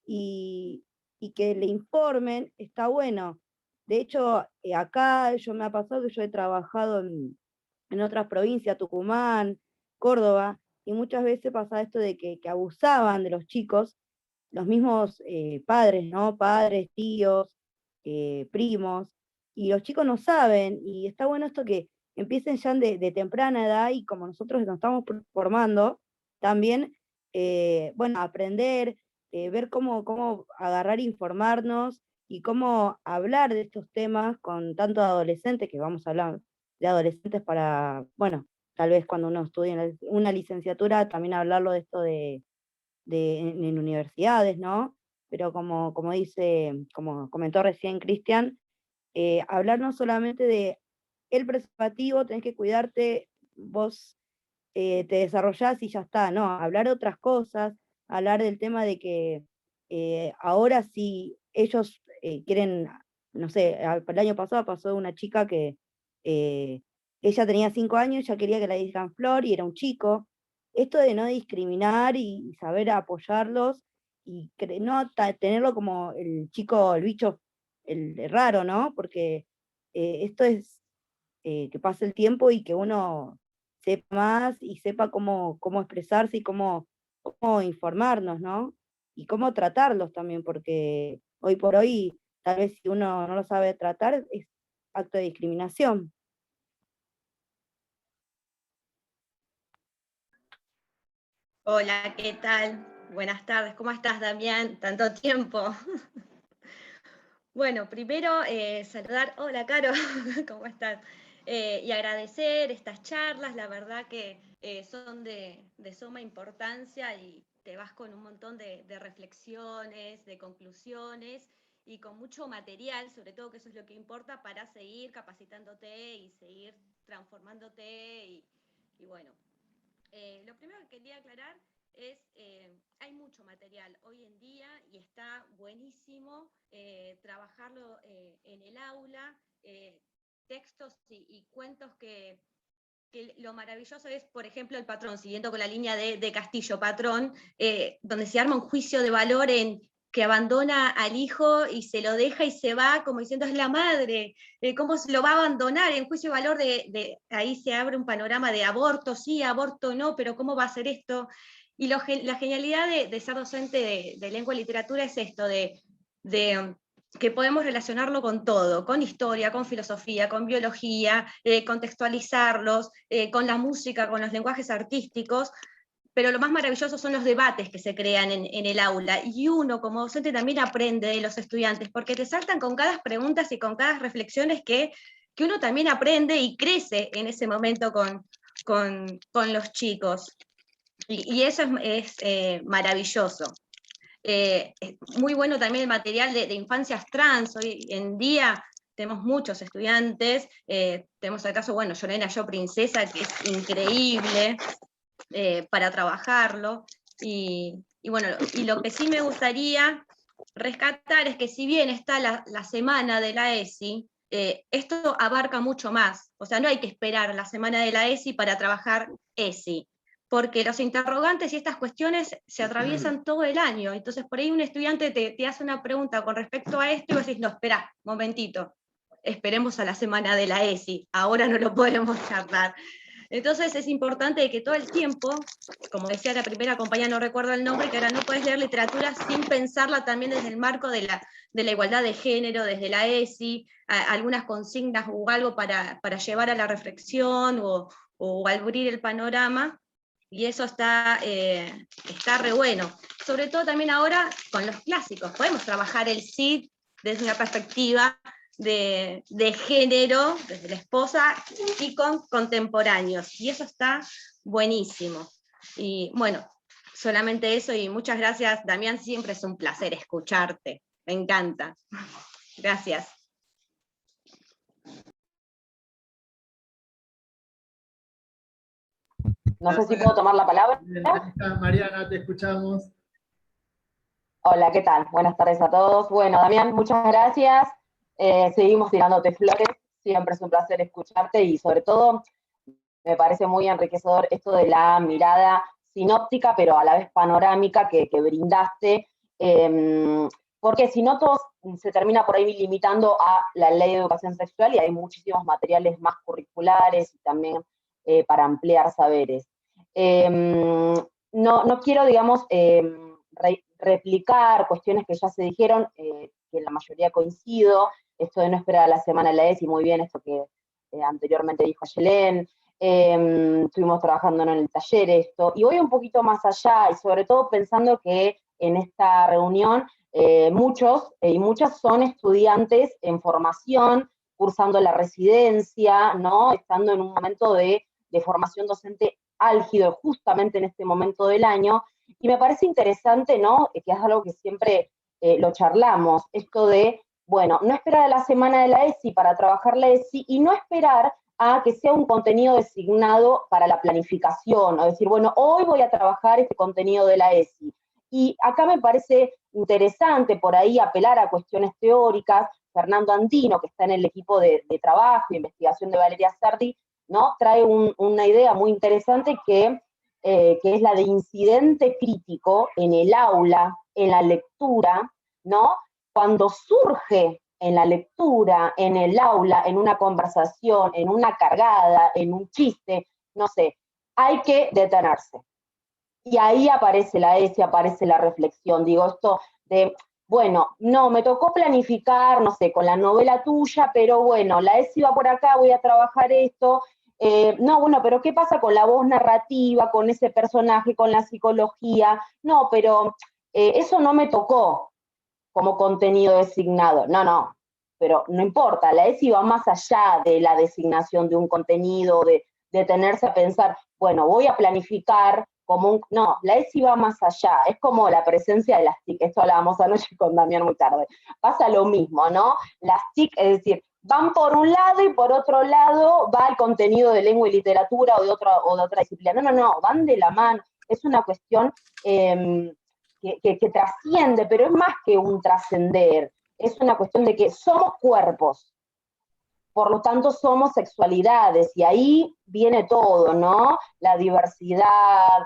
y que le informen, está bueno. De hecho, acá yo me ha pasado que yo he trabajado en otras provincias, Tucumán, Córdoba, y muchas veces pasa esto de que abusaban de los chicos, los mismos padres, ¿no? Padres, tíos, primos, y los chicos no saben, y está bueno esto que empiecen ya de temprana edad, y como nosotros nos estamos formando, también, bueno, aprender, ver cómo agarrar, informarnos, y cómo hablar de estos temas con tanto adolescentes, que vamos a hablar de adolescentes para, bueno, tal vez cuando uno estudie una licenciatura, también hablarlo de esto en universidades, ¿no? Pero como dice, como comentó recién Cristian, hablar no solamente de el preservativo, tenés que cuidarte, vos te desarrollás y ya está, no, hablar de otras cosas, hablar del tema de que ahora si ellos quieren, no sé, el año pasado pasó una chica que ella tenía 5 años, ya quería que la digan flor y era un chico. Esto de no discriminar y saber apoyarlos y no tenerlo como el chico, el bicho, el raro, ¿no? Porque esto es que pase el tiempo y que uno sepa más y sepa cómo expresarse y cómo informarnos, ¿no? Y cómo tratarlos también, porque hoy por hoy, tal vez si uno no lo sabe tratar, es acto de discriminación. Hola, ¿qué tal? Buenas tardes, ¿cómo estás, Damián? Tanto tiempo. Bueno, primero saludar, hola, Caro, ¿cómo estás? Y agradecer estas charlas, la verdad que son de suma importancia y te vas con un montón de reflexiones, de conclusiones y con mucho material, sobre todo que eso es lo que importa para seguir capacitándote y seguir transformándote y bueno. Lo primero que quería aclarar es, hay mucho material hoy en día y está buenísimo trabajarlo en el aula, textos y cuentos que lo maravilloso es, por ejemplo, el patrón, siguiendo con la línea de Castillo, patrón, donde se arma un juicio de valor en que abandona al hijo y se lo deja y se va, como diciendo es la madre, cómo se lo va a abandonar, en juicio de valor ahí se abre un panorama de aborto, sí, aborto no, pero cómo va a ser esto. Y la genialidad de ser docente de lengua y literatura es esto, de que podemos relacionarlo con todo, con historia, con filosofía, con biología, contextualizarlos, con la música, con los lenguajes artísticos, pero lo más maravilloso son los debates que se crean en el aula, y uno como docente también aprende de los estudiantes, porque te saltan con cada preguntas y con cada reflexiones que uno también aprende y crece en ese momento con los chicos, y eso es maravilloso. Muy bueno también el material de infancias trans. Hoy en día tenemos muchos estudiantes, tenemos el caso, bueno, Yo Nena, Yo Princesa, que es increíble para trabajarlo, y bueno, y lo que sí me gustaría rescatar es que si bien está la semana de la ESI, esto abarca mucho más, o sea, no hay que esperar la semana de la ESI para trabajar ESI, porque los interrogantes y estas cuestiones se atraviesan todo el año. Entonces, por ahí un estudiante te hace una pregunta con respecto a esto y vos decís, no, espera, momentito, esperemos a la semana de la ESI, ahora no lo podemos charlar. Entonces es importante que todo el tiempo, como decía la primera compañera, no recuerdo el nombre, que ahora no puedes leer literatura sin pensarla también desde el marco de la igualdad de género, desde la ESI, algunas consignas o algo para llevar a la reflexión o abrir el panorama. Y eso está re bueno. Sobre todo también ahora con los clásicos. Podemos trabajar el CID desde una perspectiva de género, desde la esposa, y con contemporáneos. Y eso está buenísimo. Y bueno, solamente eso, y muchas gracias, Damián, siempre es un placer escucharte. Me encanta. Gracias. No sé si puedo tomar la palabra. Ahí está, Mariana, te escuchamos. Hola, ¿qué tal? Buenas tardes a todos. Bueno, Damián, muchas gracias. Seguimos tirándote flores. Siempre es un placer escucharte y sobre todo me parece muy enriquecedor esto de la mirada sinóptica, pero a la vez panorámica que brindaste, porque si no todos se termina por ahí limitando a la ley de educación sexual y hay muchísimos materiales más curriculares y también para ampliar saberes. No quiero, digamos, replicar cuestiones que ya se dijeron, que en la mayoría coincido, esto de no esperar a la semana de la ESI, muy bien esto que anteriormente dijo Yelén, estuvimos trabajando en el taller esto, y voy un poquito más allá, y sobre todo pensando que en esta reunión muchos y muchas son estudiantes en formación, cursando la residencia, ¿no? Estando en un momento de formación docente álgido justamente en este momento del año, y me parece interesante, ¿no? Que es algo que siempre lo charlamos, esto de, bueno, no esperar a la semana de la ESI para trabajar la ESI y no esperar a que sea un contenido designado para la planificación, o decir, bueno, hoy voy a trabajar este contenido de la ESI. Y acá me parece interesante por ahí apelar a cuestiones teóricas. Fernando Andino, que está en el equipo de trabajo e investigación de Valeria Sardi, ¿no? Trae una idea muy interesante que es la de incidente crítico en el aula, en la lectura, ¿no? Cuando surge en la lectura, en el aula, en una conversación, en una cargada, en un chiste, no sé, hay que detenerse. Y ahí aparece la ESI, aparece la reflexión, digo, esto de, bueno, no, me tocó planificar, no sé, con la novela tuya, pero bueno, la ESI va por acá, voy a trabajar esto, no, bueno, pero ¿qué pasa con la voz narrativa, con ese personaje, con la psicología? No, pero eso no me tocó como contenido designado. No, pero no importa, la ESI va más allá de la designación de un contenido, de detenerse a pensar, bueno, voy a planificar como un... No, la ESI va más allá, es como la presencia de las TIC, esto hablábamos anoche con Damián muy tarde. Pasa lo mismo, ¿no? Las TIC, es decir, van por un lado y por otro lado va el contenido de lengua y literatura o de otra disciplina. No, van de la mano. Es una cuestión que trasciende, pero es más que un trascender. Es una cuestión de que somos cuerpos, por lo tanto somos sexualidades, y ahí viene todo, ¿no? La diversidad,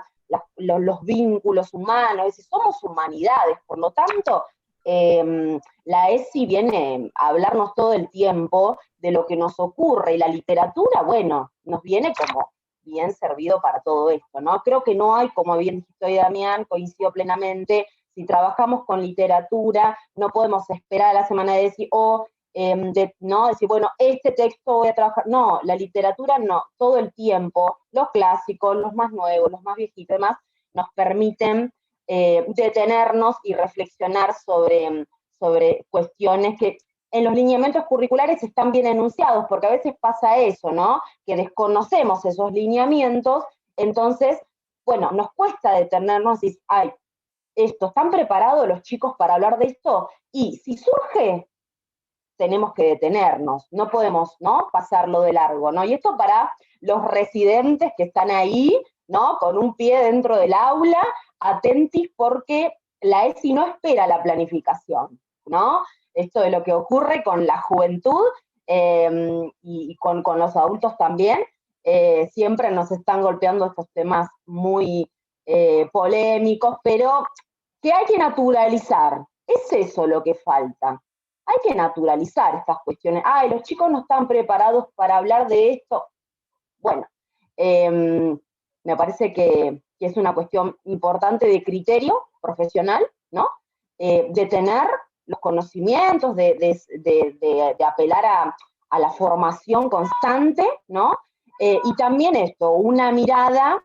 los vínculos humanos, es decir, somos humanidades, por lo tanto, la ESI viene a hablarnos todo el tiempo de lo que nos ocurre, y la literatura, bueno, nos viene como bien servido para todo esto, ¿no? Creo que no hay, como bien dijiste hoy, Damián, coincido plenamente, si trabajamos con literatura, no podemos esperar a la semana de ESI o no decir, bueno, este texto voy a trabajar. No, la literatura no, todo el tiempo, los clásicos, los más nuevos, los más viejitos, demás, nos permiten detenernos y reflexionar sobre cuestiones que en los lineamientos curriculares están bien enunciados, porque a veces pasa eso, ¿no? Que desconocemos esos lineamientos, entonces, bueno, nos cuesta detenernos y decir, ay, ¿están preparados los chicos para hablar de esto? Y si surge, tenemos que detenernos, no podemos, ¿no?, pasarlo de largo, ¿no? Y esto para los residentes que están ahí, ¿no?, con un pie dentro del aula, atentis, porque la ESI no espera la planificación, ¿no? Esto de lo que ocurre con la juventud y con los adultos también, siempre nos están golpeando estos temas muy polémicos, pero que hay que naturalizar, es eso lo que falta. Hay que naturalizar estas cuestiones. Ay, los chicos no están preparados para hablar de esto. Bueno, me parece que es una cuestión importante de criterio profesional, ¿no? De tener los conocimientos, de apelar a la formación constante, ¿no? Y también esto, una mirada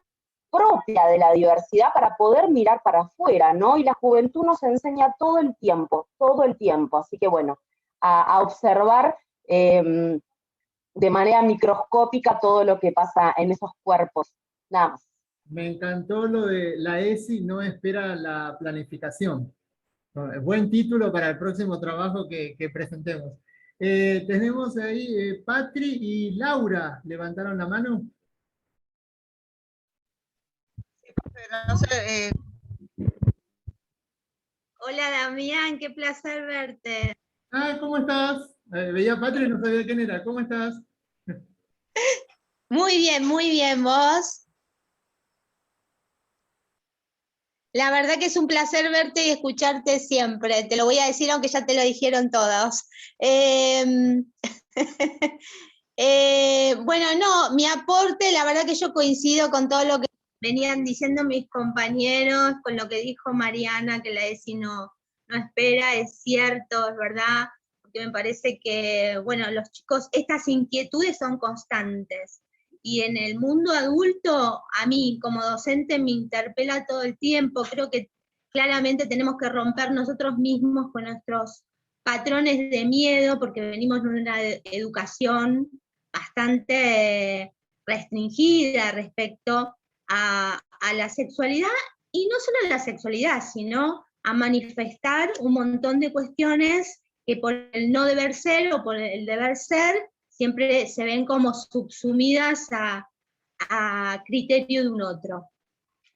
propia de la diversidad para poder mirar para afuera, ¿no? Y la juventud nos enseña todo el tiempo, así que bueno, a observar de manera microscópica todo lo que pasa en esos cuerpos, nada más. Me encantó lo de la ESI no espera la planificación. Buen título para el próximo trabajo que presentemos. Tenemos ahí Patri y Laura, ¿levantaron la mano? No sé, Hola Damián, qué placer verte. Ah, ¿cómo estás? Veía a Patri y no sabía quién era. ¿Cómo estás? Muy bien, ¿vos? La verdad que es un placer verte y escucharte siempre, te lo voy a decir aunque ya te lo dijeron todos. Bueno, no, mi aporte, la verdad que yo coincido con todo lo que venían diciendo mis compañeros, con lo que dijo Mariana, que la ESI no espera, es cierto, es verdad, porque me parece que, bueno, los chicos, estas inquietudes son constantes. Y en el mundo adulto, a mí como docente me interpela todo el tiempo, creo que claramente tenemos que romper nosotros mismos con nuestros patrones de miedo, porque venimos de una educación bastante restringida respecto a la sexualidad, y no solo a la sexualidad, sino a manifestar un montón de cuestiones que por el no deber ser o por el deber ser, siempre se ven como subsumidas a criterio de un otro.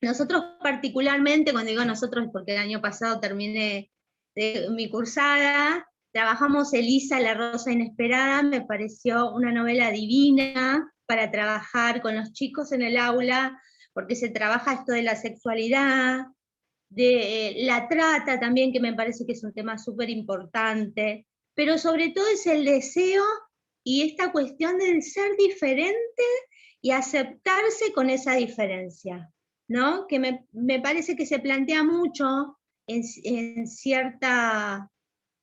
Nosotros particularmente, cuando digo nosotros, porque el año pasado terminé mi cursada, trabajamos Elisa, la rosa inesperada, me pareció una novela divina para trabajar con los chicos en el aula, porque se trabaja esto de la sexualidad, de la trata también, que me parece que es un tema súper importante, pero sobre todo es el deseo y esta cuestión del ser diferente y aceptarse con esa diferencia, ¿no? Que me parece que se plantea mucho en cierta,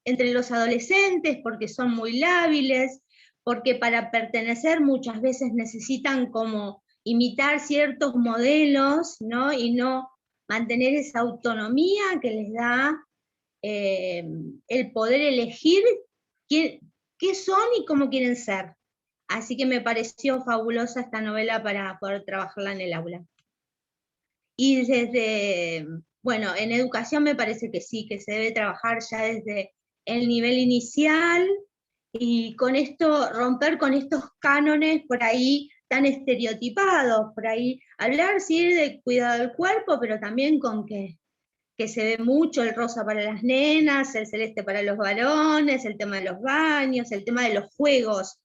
entre los adolescentes, porque son muy lábiles, porque para pertenecer muchas veces necesitan como imitar ciertos modelos, ¿no? Y no mantener esa autonomía que les da el poder elegir qué son y cómo quieren ser. Así que me pareció fabulosa esta novela para poder trabajarla en el aula. Y desde, bueno, en educación me parece que sí, que se debe trabajar ya desde el nivel inicial, y con esto, romper con estos cánones por ahí tan estereotipados, por ahí hablar sí de cuidado del cuerpo, pero también con que se ve mucho el rosa para las nenas, el celeste para los varones, el tema de los baños, el tema de los juegos,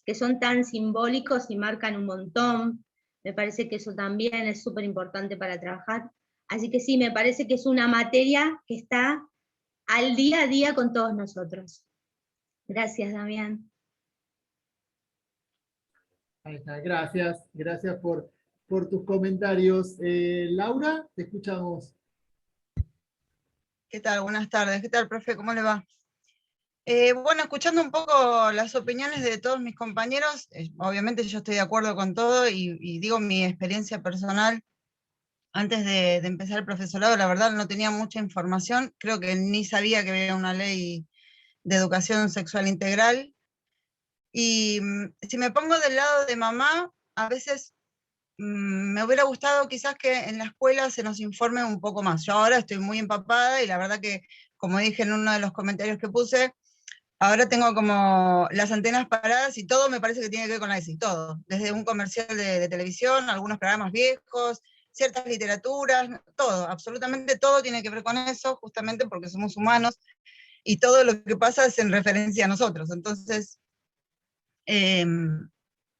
que son tan simbólicos y marcan un montón. Me parece que eso también es súper importante para trabajar. Así que sí, me parece que es una materia que está al día a día con todos nosotros. Gracias, Damián. Ahí está, gracias por tus comentarios. Laura, te escuchamos. ¿qué tal? Buenas tardes. ¿Qué tal, profe? ¿Cómo le va? Bueno, escuchando un poco las opiniones de todos mis compañeros, obviamente yo estoy de acuerdo con todo y digo mi experiencia personal. Antes de empezar el profesorado, la verdad no tenía mucha información, creo que ni sabía que había una ley de educación sexual integral. Y si me pongo del lado de mamá, a veces me hubiera gustado quizás que en la escuela se nos informe un poco más. Yo ahora estoy muy empapada y la verdad que, como dije en uno de los comentarios que puse, ahora tengo como las antenas paradas y todo me parece que tiene que ver con la ESI, todo. Desde un comercial de televisión, algunos programas viejos, ciertas literaturas, todo, absolutamente todo tiene que ver con eso, justamente porque somos humanos y todo lo que pasa es en referencia a nosotros. Entonces, desde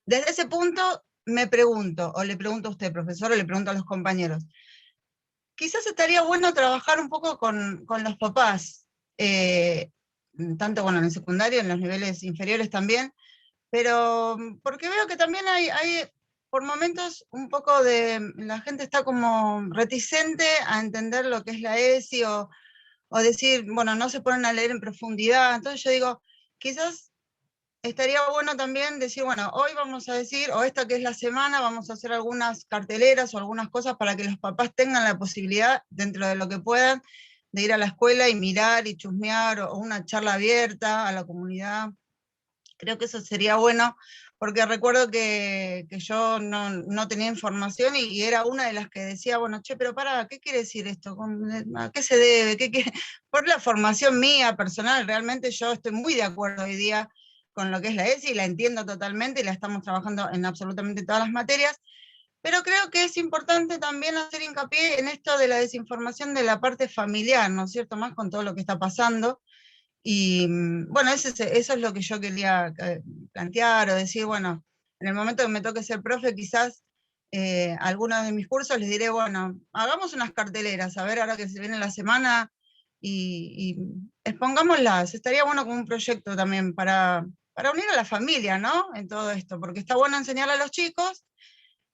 ese punto me pregunto, o le pregunto a usted, profesor, o le pregunto a los compañeros, quizás estaría bueno trabajar un poco con los papás, tanto bueno, en el secundario, en los niveles inferiores también, pero porque veo que también hay por momentos un poco la gente está como reticente a entender lo que es la ESI, o decir, bueno, no se ponen a leer en profundidad. Entonces yo digo, quizás estaría bueno también decir, bueno, hoy vamos a decir, o esta que es la semana, vamos a hacer algunas carteleras o algunas cosas para que los papás tengan la posibilidad, dentro de lo que puedan, de ir a la escuela y mirar y chusmear, o una charla abierta a la comunidad. Creo que eso sería bueno, porque recuerdo que yo no tenía información y era una de las que decía, bueno, che, pero pará, ¿qué quiere decir esto? ¿A qué se debe? Por la formación mía personal, realmente yo estoy muy de acuerdo hoy día con lo que es la ESI, la entiendo totalmente y la estamos trabajando en absolutamente todas las materias, pero creo que es importante también hacer hincapié en esto de la desinformación de la parte familiar, ¿no es cierto? Más con todo lo que está pasando. Y bueno, eso es lo que yo quería plantear o decir, bueno, en el momento que me toque ser profe, quizás algunos de mis cursos les diré, bueno, hagamos unas carteleras, a ver ahora que se viene la semana y expongámoslas. Estaría bueno como un proyecto también para unir a la familia, ¿no? En todo esto, porque está bueno enseñarle a los chicos,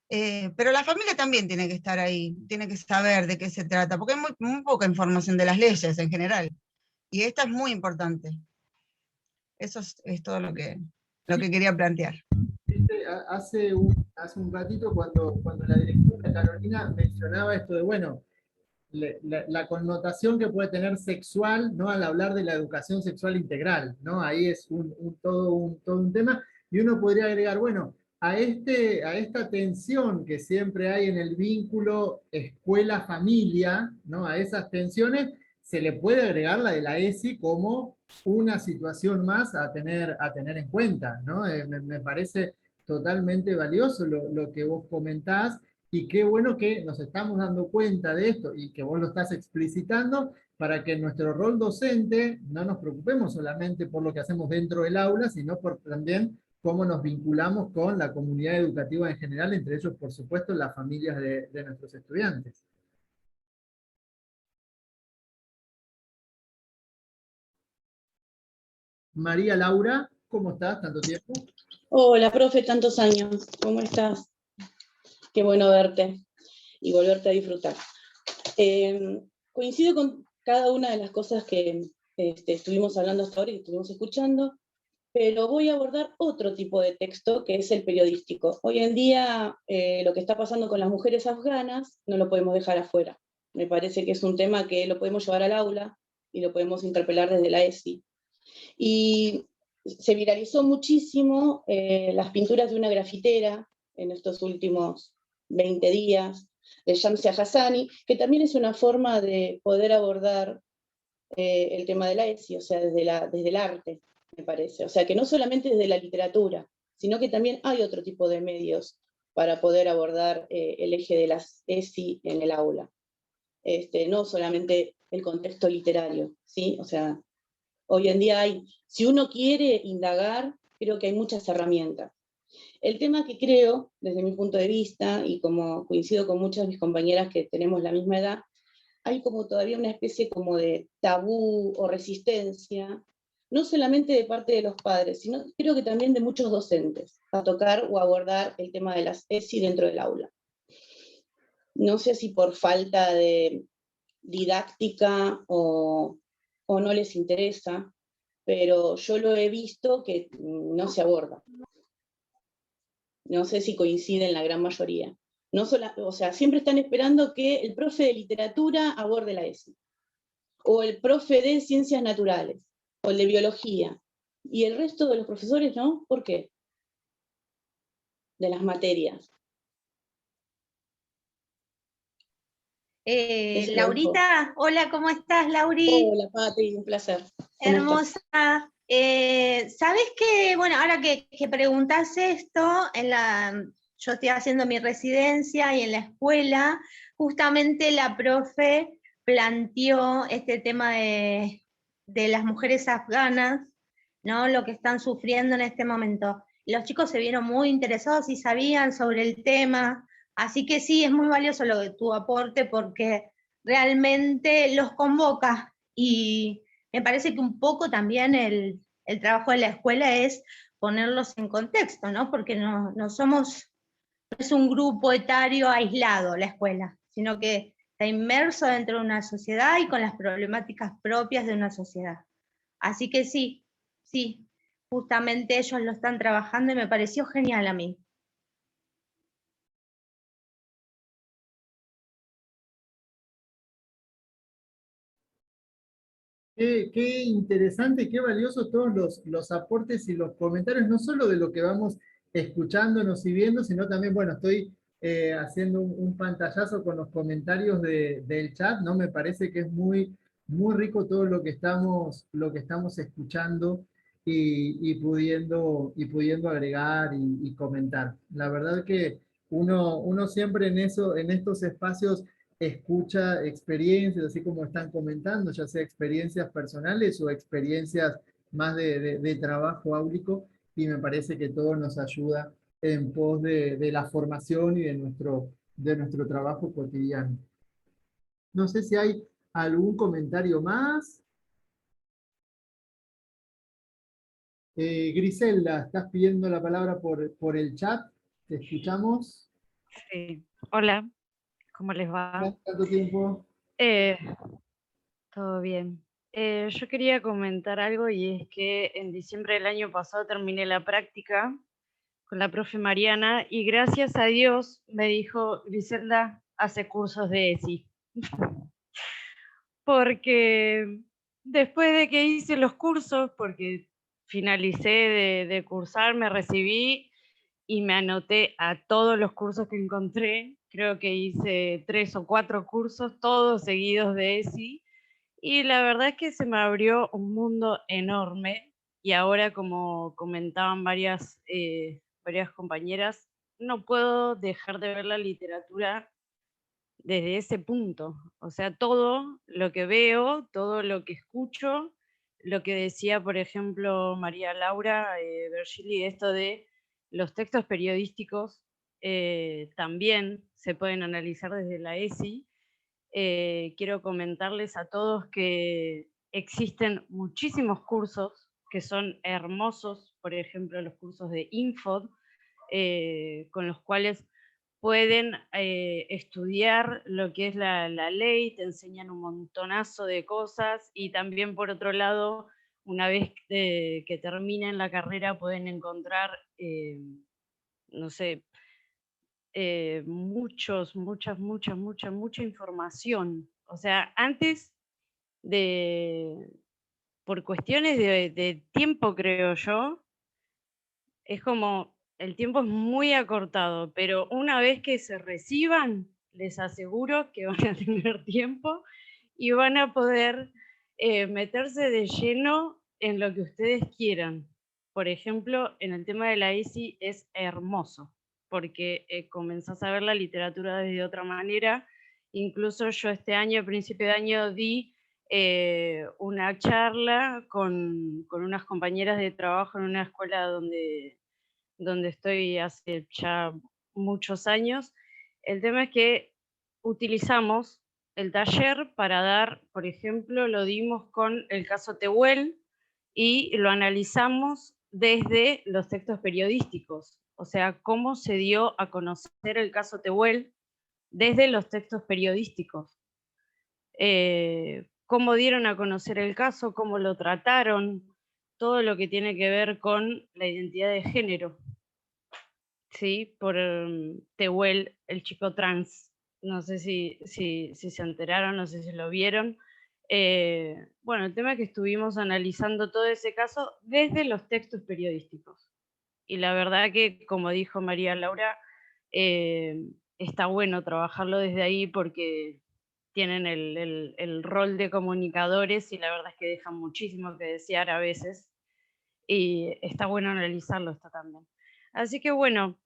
pero la familia también tiene que estar ahí, tiene que saber de qué se trata, porque hay muy poca información de las leyes en general. Y esta es muy importante. Eso es todo lo que quería plantear. Hace un ratito cuando la directora Carolina mencionaba esto de, bueno, la connotación que puede tener sexual, ¿no? Al hablar de la educación sexual integral, ¿no? Ahí es todo un tema, y uno podría agregar, bueno, a esta tensión que siempre hay en el vínculo escuela-familia, ¿no? A esas tensiones, se le puede agregar la de la ESI como una situación más a tener en cuenta, ¿no? Me parece totalmente valioso lo que vos comentás, y qué bueno que nos estamos dando cuenta de esto y que vos lo estás explicitando, para que en nuestro rol docente no nos preocupemos solamente por lo que hacemos dentro del aula, sino por también cómo nos vinculamos con la comunidad educativa en general, entre ellos, por supuesto, las familias de nuestros estudiantes. María Laura, ¿cómo estás? ¿Tanto tiempo? Hola, profe, tantos años. ¿Cómo estás? Qué bueno verte y volverte a disfrutar. Coincido con cada una de las cosas que estuvimos hablando hasta ahora y que estuvimos escuchando, pero voy a abordar otro tipo de texto, que es el periodístico. Hoy en día, lo que está pasando con las mujeres afganas no lo podemos dejar afuera. Me parece que es un tema que lo podemos llevar al aula y lo podemos interpelar desde la ESI. Y se viralizó muchísimo las pinturas de una grafitera en estos últimos 20 días, de Shamsia Hassani, que también es una forma de poder abordar el tema de la ESI, o sea, desde el arte, me parece. O sea, que no solamente desde la literatura, sino que también hay otro tipo de medios para poder abordar el eje de las ESI en el aula. No solamente el contexto literario, ¿sí? O sea, hoy en día si uno quiere indagar, creo que hay muchas herramientas. El tema que creo, desde mi punto de vista, y como coincido con muchas de mis compañeras que tenemos la misma edad, hay como todavía una especie como de tabú o resistencia, no solamente de parte de los padres, sino creo que también de muchos docentes, a tocar o abordar el tema de las ESI dentro del aula. No sé si por falta de didáctica o no les interesa, pero yo lo he visto que no se aborda. No sé si coinciden la gran mayoría. O sea, siempre están esperando que el profe de literatura aborde la ESI, o el profe de ciencias naturales, o el de biología, y el resto de los profesores no. ¿Por qué? De las materias. Laurita, hola, ¿cómo estás, Lauri? Hola, Pati, un placer. Hermosa. ¿Sabes qué? Bueno, ahora que preguntás esto, yo estoy haciendo mi residencia y en la escuela, justamente la profe planteó este tema de las mujeres afganas, ¿no? Lo que están sufriendo en este momento. Los chicos se vieron muy interesados y sabían sobre el tema, así que sí, es muy valioso lo de tu aporte porque realmente los convoca, y me parece que un poco también el trabajo de la escuela es ponerlos en contexto, ¿no? Porque no es un grupo etario aislado la escuela, sino que está inmerso dentro de una sociedad y con las problemáticas propias de una sociedad. Así que sí, justamente ellos lo están trabajando y me pareció genial a mí. Qué interesante y qué valioso todos los aportes y los comentarios, no solo de lo que vamos escuchándonos y viendo, sino también, bueno, estoy haciendo un pantallazo con los comentarios del chat, ¿no? Me parece que es muy rico todo lo que estamos escuchando y pudiendo agregar y comentar. La verdad que uno siempre en estos espacios escucha experiencias, así como están comentando, ya sea experiencias personales o experiencias más de trabajo áulico, y me parece que todo nos ayuda en pos de la formación y de nuestro trabajo cotidiano. No sé si hay algún comentario más. Griselda, estás pidiendo la palabra por el chat. ¿Te escuchamos? Sí. Hola, ¿cómo les va? ¿Cuánto tiempo? Todo bien. Yo quería comentar algo y es que en diciembre del año pasado terminé la práctica con la profe Mariana y gracias a Dios me dijo, Griselda, hace cursos de ESI. Porque después de que hice los cursos, porque finalicé de cursar, me recibí y me anoté a todos los cursos que encontré. Creo que hice 3 o 4 cursos, todos seguidos de ESI. Y la verdad es que se me abrió un mundo enorme. Y ahora, como comentaban varias compañeras, no puedo dejar de ver la literatura desde ese punto. O sea, todo lo que veo, todo lo que escucho, lo que decía, por ejemplo, María Laura Virgili, esto de los textos periodísticos también se pueden analizar desde la ESI. Quiero comentarles a todos que existen muchísimos cursos que son hermosos, por ejemplo, los cursos de Infod, con los cuales pueden estudiar lo que es la ley, te enseñan un montonazo de cosas y también por otro lado, una vez que terminen la carrera pueden encontrar, no sé, mucha información. O sea, antes por cuestiones de tiempo, creo yo, es como, el tiempo es muy acortado, pero una vez que se reciban, les aseguro que van a tener tiempo y van a poder meterse de lleno en lo que ustedes quieran. Por ejemplo, en el tema de la ESI es hermoso, porque comenzás a ver la literatura desde otra manera. Incluso yo este año, a principio de año, di una charla con unas compañeras de trabajo en una escuela donde estoy hace ya muchos años. El tema es que utilizamos el taller para dar, por ejemplo, lo dimos con el caso Tehuel y lo analizamos desde los textos periodísticos, o sea, cómo se dio a conocer el caso Tehuel desde los textos periodísticos. Cómo dieron a conocer el caso, cómo lo trataron, todo lo que tiene que ver con la identidad de género. Sí, por Tehuel, el chico trans. No sé si se enteraron, no sé si lo vieron. Bueno, el tema es que estuvimos analizando todo ese caso desde los textos periodísticos. Y la verdad que, como dijo María Laura, está bueno trabajarlo desde ahí porque tienen el rol de comunicadores y la verdad es que dejan muchísimo que desear a veces. Y está bueno analizarlo esto también. Así que bueno,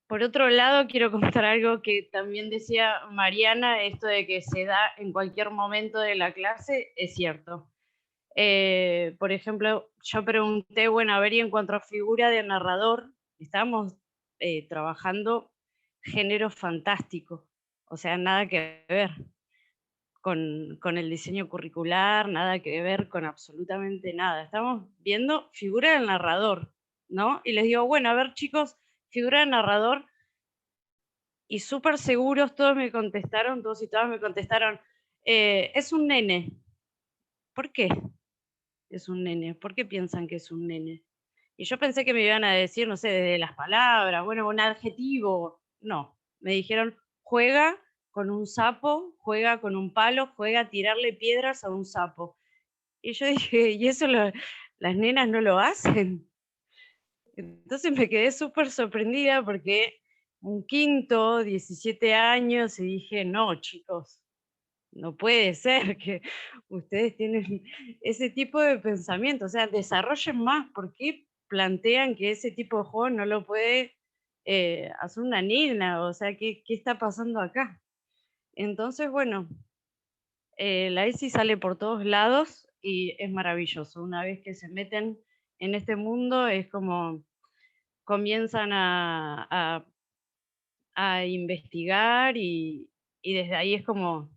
por otro lado quiero contar algo que también decía Mariana, esto de que se da en cualquier momento de la clase, es cierto. Por ejemplo, yo pregunté, bueno, a ver, y en cuanto a figura de narrador, estábamos trabajando género fantástico, o sea, nada que ver con el diseño curricular, nada que ver con absolutamente nada. Estamos viendo figura del narrador, ¿no? Y les digo, bueno, a ver chicos, figura del narrador, y súper seguros todos me contestaron, todos y todas me contestaron, es un nene. ¿Por qué? es un nene? ¿Por qué piensan que es un nene? Y yo pensé que me iban a decir, no sé, desde las palabras, bueno, un adjetivo. No, me dijeron, juega con un sapo, juega con un palo, juega a tirarle piedras a un sapo. Y yo dije, ¿y eso las nenas no lo hacen? Entonces me quedé súper sorprendida porque un quinto, 17 años, y dije, no, chicos, no puede ser que ustedes tienen ese tipo de pensamiento, o sea, desarrollen más. ¿Por qué plantean que ese tipo de juego no lo puede hacer una nena? O sea, ¿qué está pasando acá? Entonces, bueno, la ESI sale por todos lados y es maravilloso. Una vez que se meten en este mundo, es como comienzan a investigar y desde ahí es como,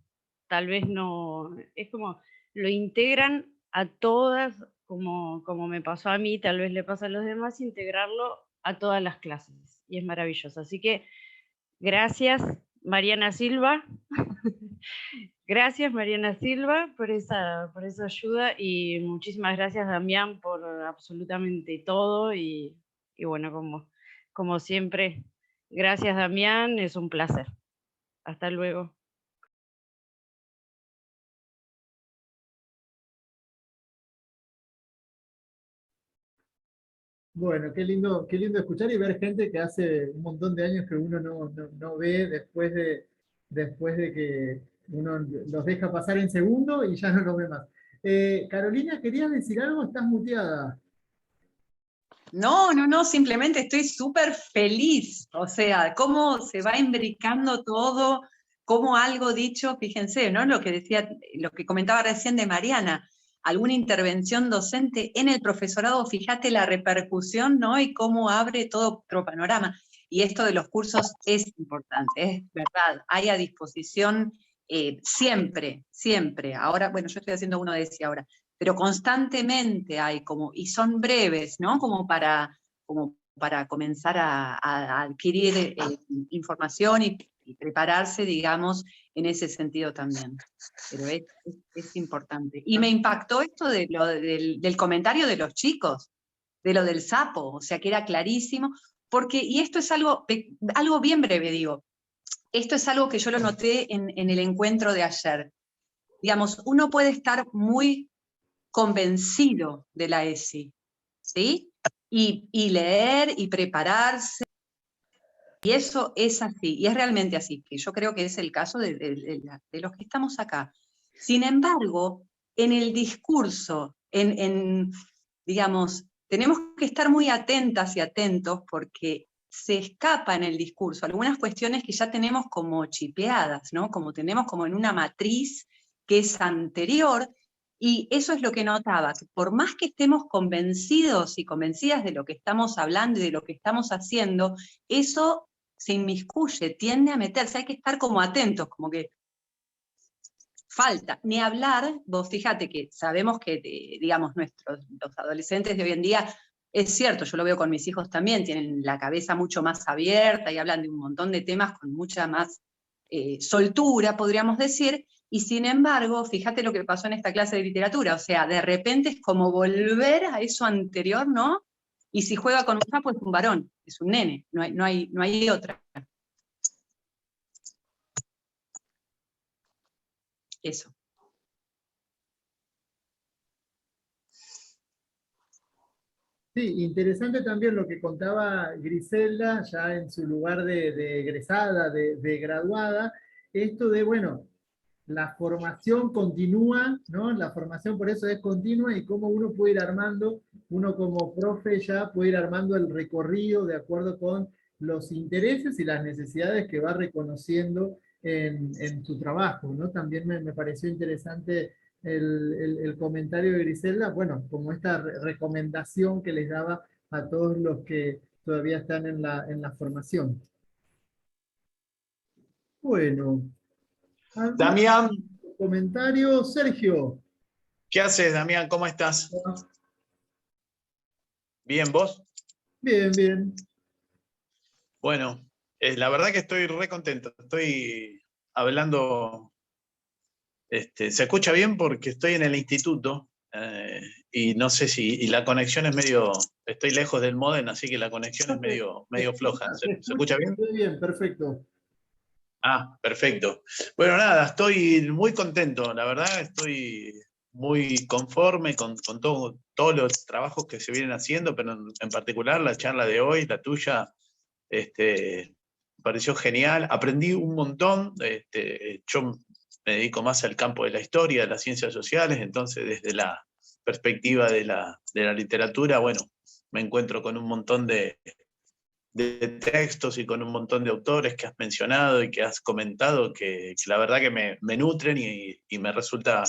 tal vez no, es como lo integran a todas, como me pasó a mí, tal vez le pasa a los demás, integrarlo a todas las clases y es maravilloso. Así que gracias, Mariana Silva. Gracias, Mariana Silva, por esa ayuda y muchísimas gracias, Damián, por absolutamente todo y bueno, como siempre, gracias, Damián, es un placer. Hasta luego. Bueno, qué lindo escuchar y ver gente que hace un montón de años que uno no ve después de que uno los deja pasar en segundo y ya no los ve más. Carolina, ¿querías decir algo? Estás muteada. No, simplemente estoy súper feliz. O sea, cómo se va imbricando todo, cómo algo dicho, fíjense, ¿no? Lo que comentaba recién de Mariana, alguna intervención docente en el profesorado, fíjate la repercusión, ¿no? Y cómo abre todo otro panorama. Y esto de los cursos es importante, es verdad, hay a disposición siempre, siempre. Ahora, bueno, yo estoy haciendo uno de ese ahora, pero constantemente hay como, y son breves, ¿no? Como para comenzar a adquirir información y prepararse, digamos, en ese sentido también. Pero es importante. Y me impactó esto del comentario de los chicos, de lo del sapo, o sea, que era clarísimo, porque, y esto es algo bien breve, digo, esto es algo que yo lo noté en el encuentro de ayer. Digamos, uno puede estar muy convencido de la ESI, ¿sí? Y leer y prepararse, y eso es así, y es realmente así, que yo creo que es el caso de los que estamos acá. Sin embargo, en el discurso, digamos, tenemos que estar muy atentas y atentos porque se escapa en el discurso algunas cuestiones que ya tenemos como chipeadas, ¿no? Como tenemos como en una matriz que es anterior. Y eso es lo que notaba, que por más que estemos convencidos y convencidas de lo que estamos hablando y de lo que estamos haciendo, eso se inmiscuye, tiende a meterse, hay que estar como atentos, como que falta. Ni hablar, vos fíjate que sabemos que, digamos, los adolescentes de hoy en día, es cierto, yo lo veo con mis hijos también, tienen la cabeza mucho más abierta y hablan de un montón de temas con mucha más soltura, podríamos decir, y sin embargo, fíjate lo que pasó en esta clase de literatura, o sea, de repente es como volver a eso anterior, ¿no? Y si juega con un sapo es un varón, es un nene, no hay otra. Eso. Sí, interesante también lo que contaba Griselda, ya en su lugar de egresada, de graduada, esto de, bueno, la formación continúa, ¿no? La formación por eso es continua y cómo uno puede ir armando, uno como profe ya puede ir armando el recorrido de acuerdo con los intereses y las necesidades que va reconociendo en su trabajo, ¿no? También me pareció interesante el comentario de Griselda, bueno, como esta recomendación que les daba a todos los que todavía están en la formación. Bueno. Damián. Comentario, Sergio. ¿Qué haces, Damián? ¿Cómo estás? ¿Bien, vos? Bien, bien. Bueno, la verdad que estoy re contento. Estoy hablando, se escucha bien porque estoy en el instituto y no sé si, y la conexión es medio, estoy lejos del módem, así que la conexión es medio floja. ¿Se escucha bien? Muy bien, perfecto. Ah, perfecto. Bueno, nada, estoy muy contento, la verdad, estoy muy conforme con todos los trabajos que se vienen haciendo, pero en particular la charla de hoy, la tuya, me pareció genial, aprendí un montón, yo me dedico más al campo de la historia, de las ciencias sociales, entonces desde la perspectiva de la literatura, bueno, me encuentro con un montón de textos y con un montón de autores que has mencionado y que has comentado que la verdad que me nutren y me resulta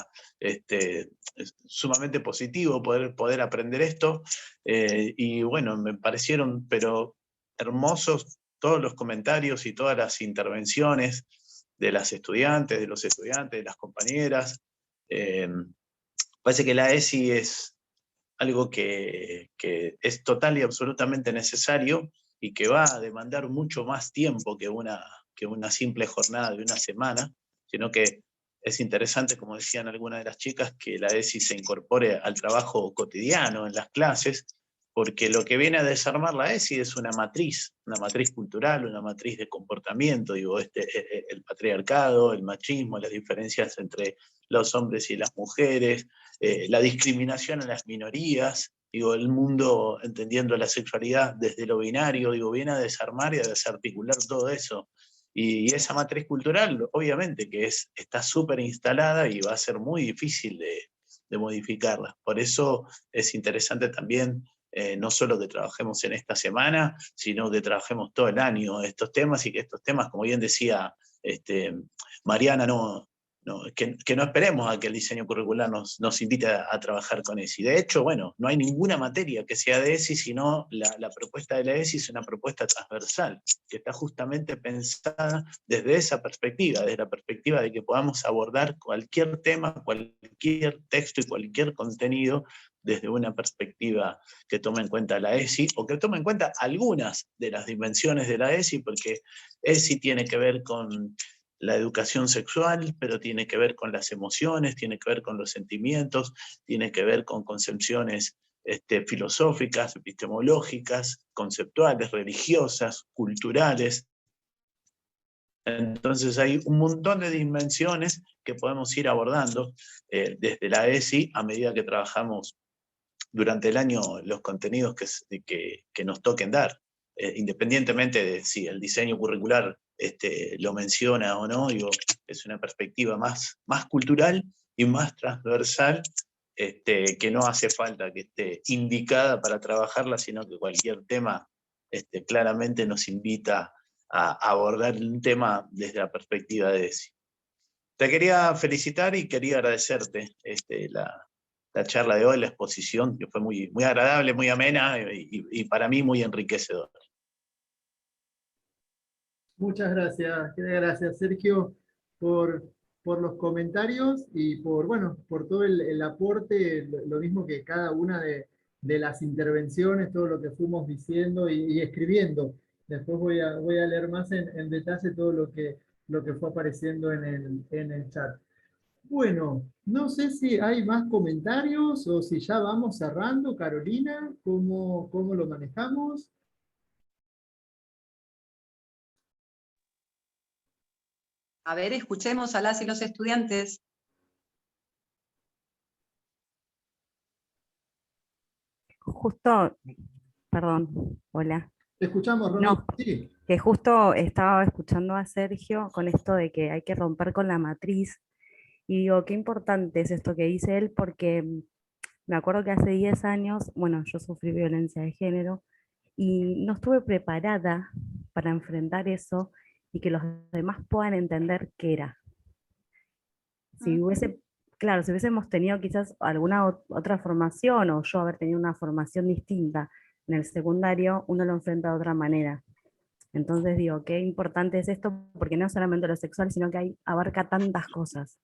sumamente positivo poder aprender esto. Y bueno, me parecieron pero hermosos todos los comentarios y todas las intervenciones de las estudiantes, de los estudiantes, de las compañeras. Parece que la ESI es algo que es total y absolutamente necesario y que va a demandar mucho más tiempo que una simple jornada de una semana, sino que es interesante, como decían algunas de las chicas, que la ESI se incorpore al trabajo cotidiano en las clases, porque lo que viene a desarmar la ESI es una matriz cultural, una matriz de comportamiento, digo, el patriarcado, el machismo, las diferencias entre los hombres y las mujeres, la discriminación a las minorías, digo, el mundo entendiendo la sexualidad desde lo binario, digo, viene a desarmar y a desarticular todo eso. Y esa matriz cultural, obviamente, que está súper instalada y va a ser muy difícil de modificarla. Por eso es interesante también no solo que trabajemos en esta semana, sino que trabajemos todo el año estos temas y que estos temas, como bien decía Mariana, que no esperemos a que el diseño curricular nos invite a trabajar con ESI. De hecho, bueno, no hay ninguna materia que sea de ESI, sino la propuesta de la ESI es una propuesta transversal, que está justamente pensada desde esa perspectiva, desde la perspectiva de que podamos abordar cualquier tema, cualquier texto y cualquier contenido desde una perspectiva que tome en cuenta la ESI, o que tome en cuenta algunas de las dimensiones de la ESI, porque ESI tiene que ver con la educación sexual, pero tiene que ver con las emociones, tiene que ver con los sentimientos, tiene que ver con concepciones filosóficas, epistemológicas, conceptuales, religiosas, culturales. Entonces hay un montón de dimensiones que podemos ir abordando desde la ESI a medida que trabajamos durante el año los contenidos que nos toquen dar. Independientemente de si el diseño curricular lo menciona o no, digo, es una perspectiva más cultural y más transversal, que no hace falta que esté indicada para trabajarla, sino que cualquier tema claramente nos invita a abordar un tema desde la perspectiva de ESI. Te quería felicitar y quería agradecerte la charla de hoy, la exposición, que fue muy agradable, muy amena y para mí muy enriquecedora. Muchas gracias Sergio por los comentarios y por todo el aporte, lo mismo que cada una de las intervenciones, todo lo que fuimos diciendo y escribiendo. Después voy a leer más en detalle todo lo que fue apareciendo en el chat. Bueno, no sé si hay más comentarios o si ya vamos cerrando. Carolina, ¿cómo lo manejamos? A ver, escuchemos a las y los estudiantes. Justo, perdón, hola. Te escuchamos, Ronald. No, sí. Que justo estaba escuchando a Sergio con esto de que hay que romper con la matriz. Y digo, qué importante es esto que dice él, porque me acuerdo que hace 10 años, bueno, yo sufrí violencia de género y no estuve preparada para enfrentar eso y que los demás puedan entender qué era. Si claro, si hubiésemos tenido quizás alguna otra formación o yo haber tenido una formación distinta en el secundario, uno lo enfrenta de otra manera. Entonces digo, qué importante es esto, porque no solamente lo sexual, sino que abarca tantas cosas.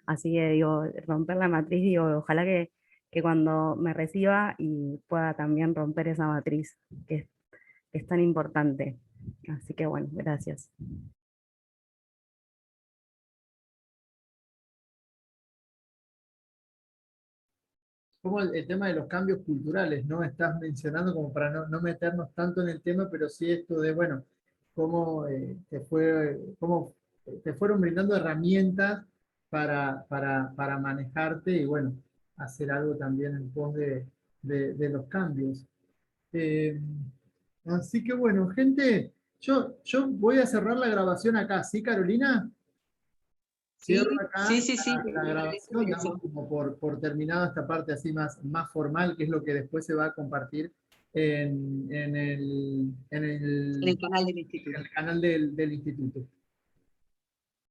Así que digo, romper la matriz, digo, ojalá que cuando me reciba y pueda también romper esa matriz, que es tan importante. Así que bueno, gracias. cómo el tema de los cambios culturales, ¿no? Estás mencionando como para no meternos tanto en el tema, pero sí esto de, bueno, cómo cómo te fueron brindando herramientas para manejarte y, bueno, hacer algo también en pos de los cambios. Así que, bueno, gente, yo voy a cerrar la grabación acá, ¿sí, Carolina? Cierro acá sí. la grabación, damos como por terminada esta parte así más formal, que es lo que después se va a compartir en el canal del instituto. En el canal del instituto.